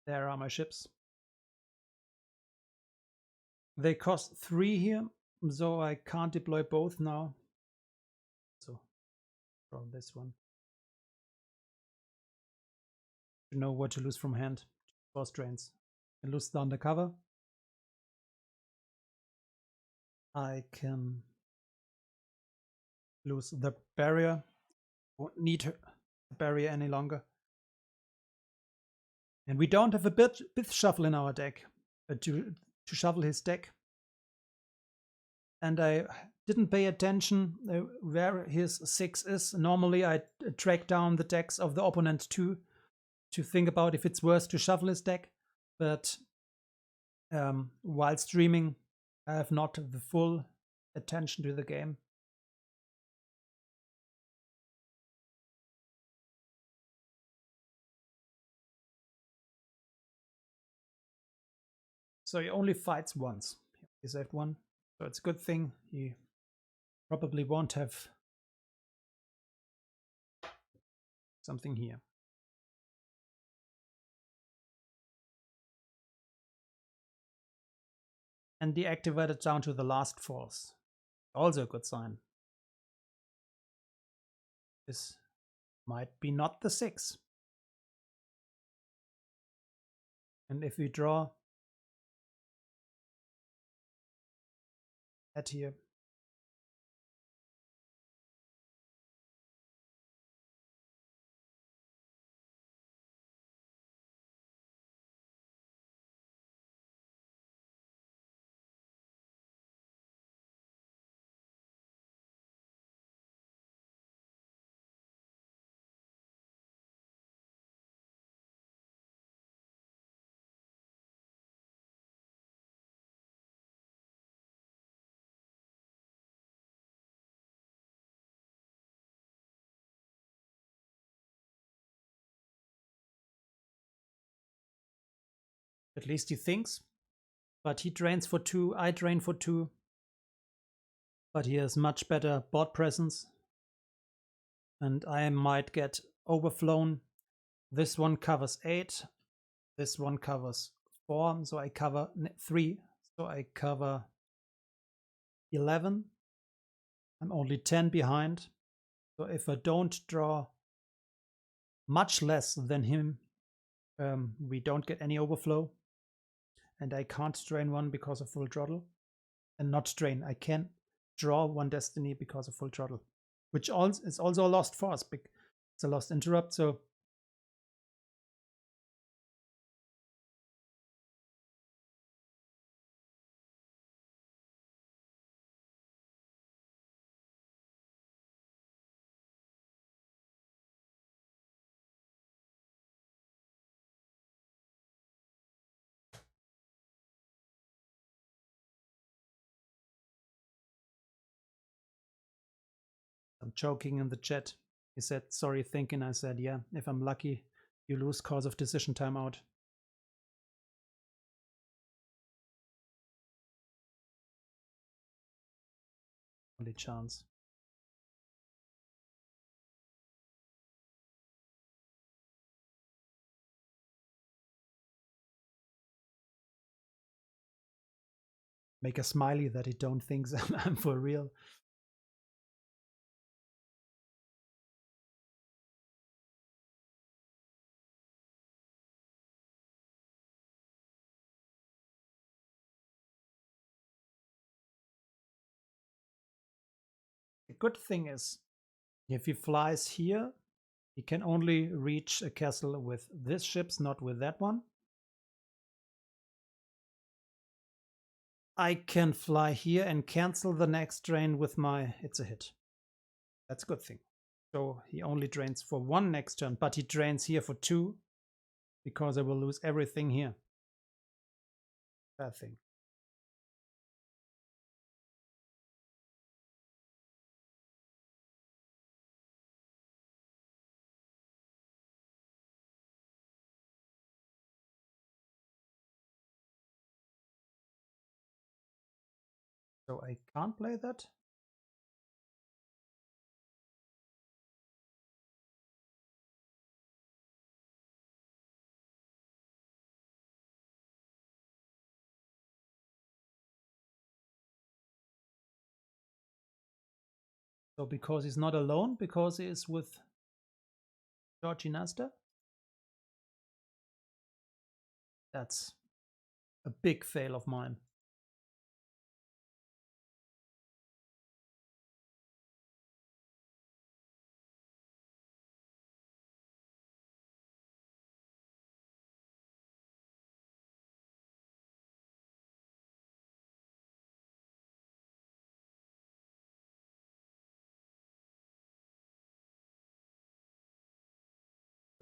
There are my ships. They cost 3 here, so I can't deploy both now. So draw this one. You know what to lose from hand. Force drains. And lose the undercover. I can lose the barrier. Won't need the barrier any longer. And we don't have a bit shuffle in our deck to to shuffle his deck. And I didn't pay attention where his 6 is. Normally I track down the decks of the opponent too, to think about if it's worth to shuffle his deck. But while streaming, I have not the full attention to the game. So he only fights once. He saved one. So it's a good thing. He probably won't have something here. And deactivated down to the last force. Also a good sign. This might be not the 6. And if we draw at here, at least he thinks. But he drains for 2, I drain for 2. But he has much better board presence. And I might get overflown. This one covers 8. This one covers 4. So I cover 3. So I cover 11. I'm only 10 behind. So if I don't draw much less than him, we don't get any overflow. And I can't drain one because of full throttle. And not drain. I can draw one destiny because of full throttle. Which is also a lost force. It's a lost interrupt. So I'm joking in the chat. He said, sorry thinking. I said, yeah, if I'm lucky, you lose cause of decision timeout. Only chance. Make a smiley that he don't think I'm for real. The good thing is, if he flies here, he can only reach a castle with this ships, not with that one. I can fly here and cancel the next drain with my... It's a hit. That's a good thing. So he only drains for 1 next turn, but he drains here for 2 because I will lose everything here. Bad thing. So I can't play that. So because he's not alone, because he is with Georgie Nasta. That's a big fail of mine.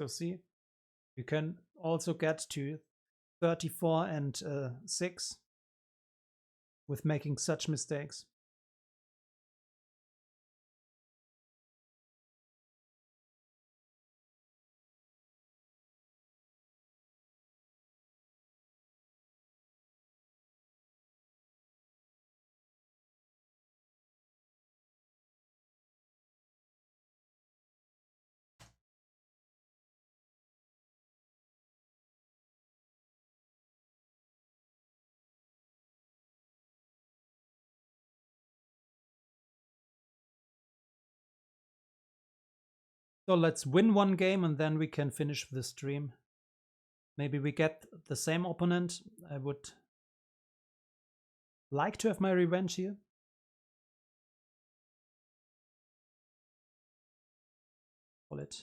So see, you can also get to 34 and 6 with making such mistakes. So let's win one game and then we can finish the stream. Maybe we get the same opponent. I would like to have my revenge here. Call it.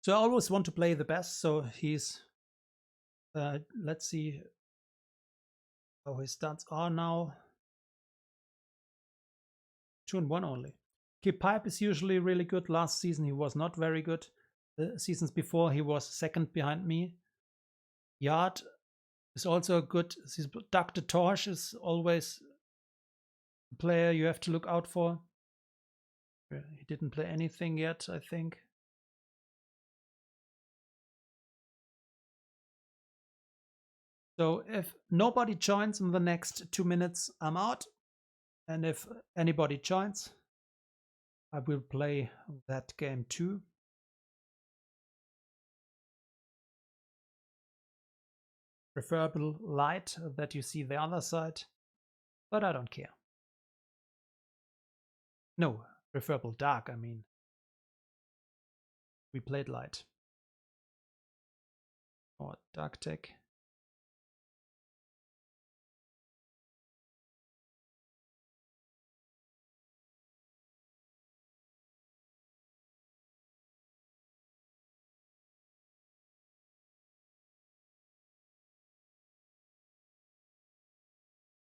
So I always want to play the best. So he's, let's see how his stats are now. 2-1 only. Keep Pipe is usually really good. Last season he was not very good. The seasons before he was second behind me. Yard is also good. Dr. Torch is always a player you have to look out for. He didn't play anything yet, I think. So if nobody joins in the next 2 minutes, I'm out. And if anybody joins, I will play that game too. Preferable light that you see the other side, but I don't care. No, preferable dark, I mean. We played light. Or dark tech.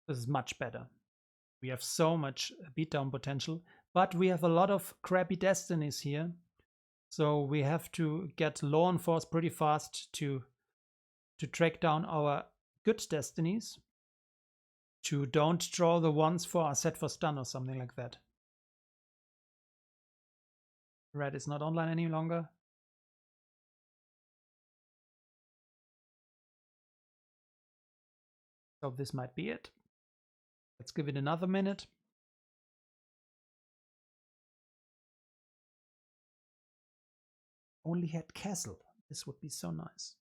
This is much better. We have so much beatdown potential, but we have a lot of crappy destinies here. So we have to get law enforced pretty fast to track down our good destinies. To don't draw the ones for a set for stun or something like that. Red is not online any longer. So this might be it. Let's give it another minute. Only had castle. This would be so nice.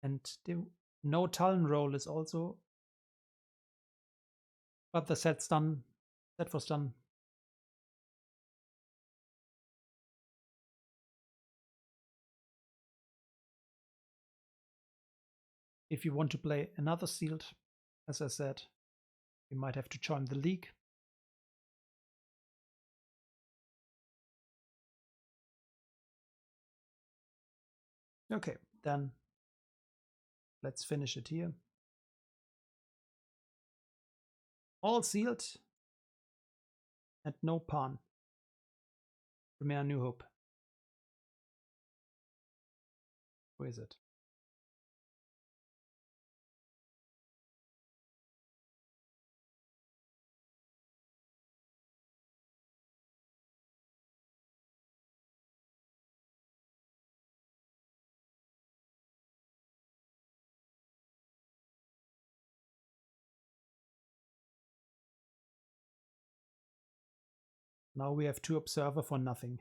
And the no Talon roll is also. But the set for stun. If you want to play another sealed, as I said, you might have to join the league. Okay, then let's finish it here. All sealed and no pawn. Premier New Hope. Where is it? Now we have 2 observer for nothing.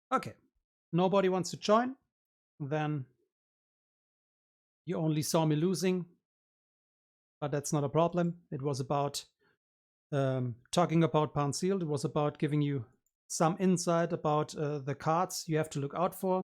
Okay, nobody wants to join. Then you only saw me losing, but that's not a problem. It was about talking about Pound Sealed. It was about giving you some insight about the cards you have to look out for.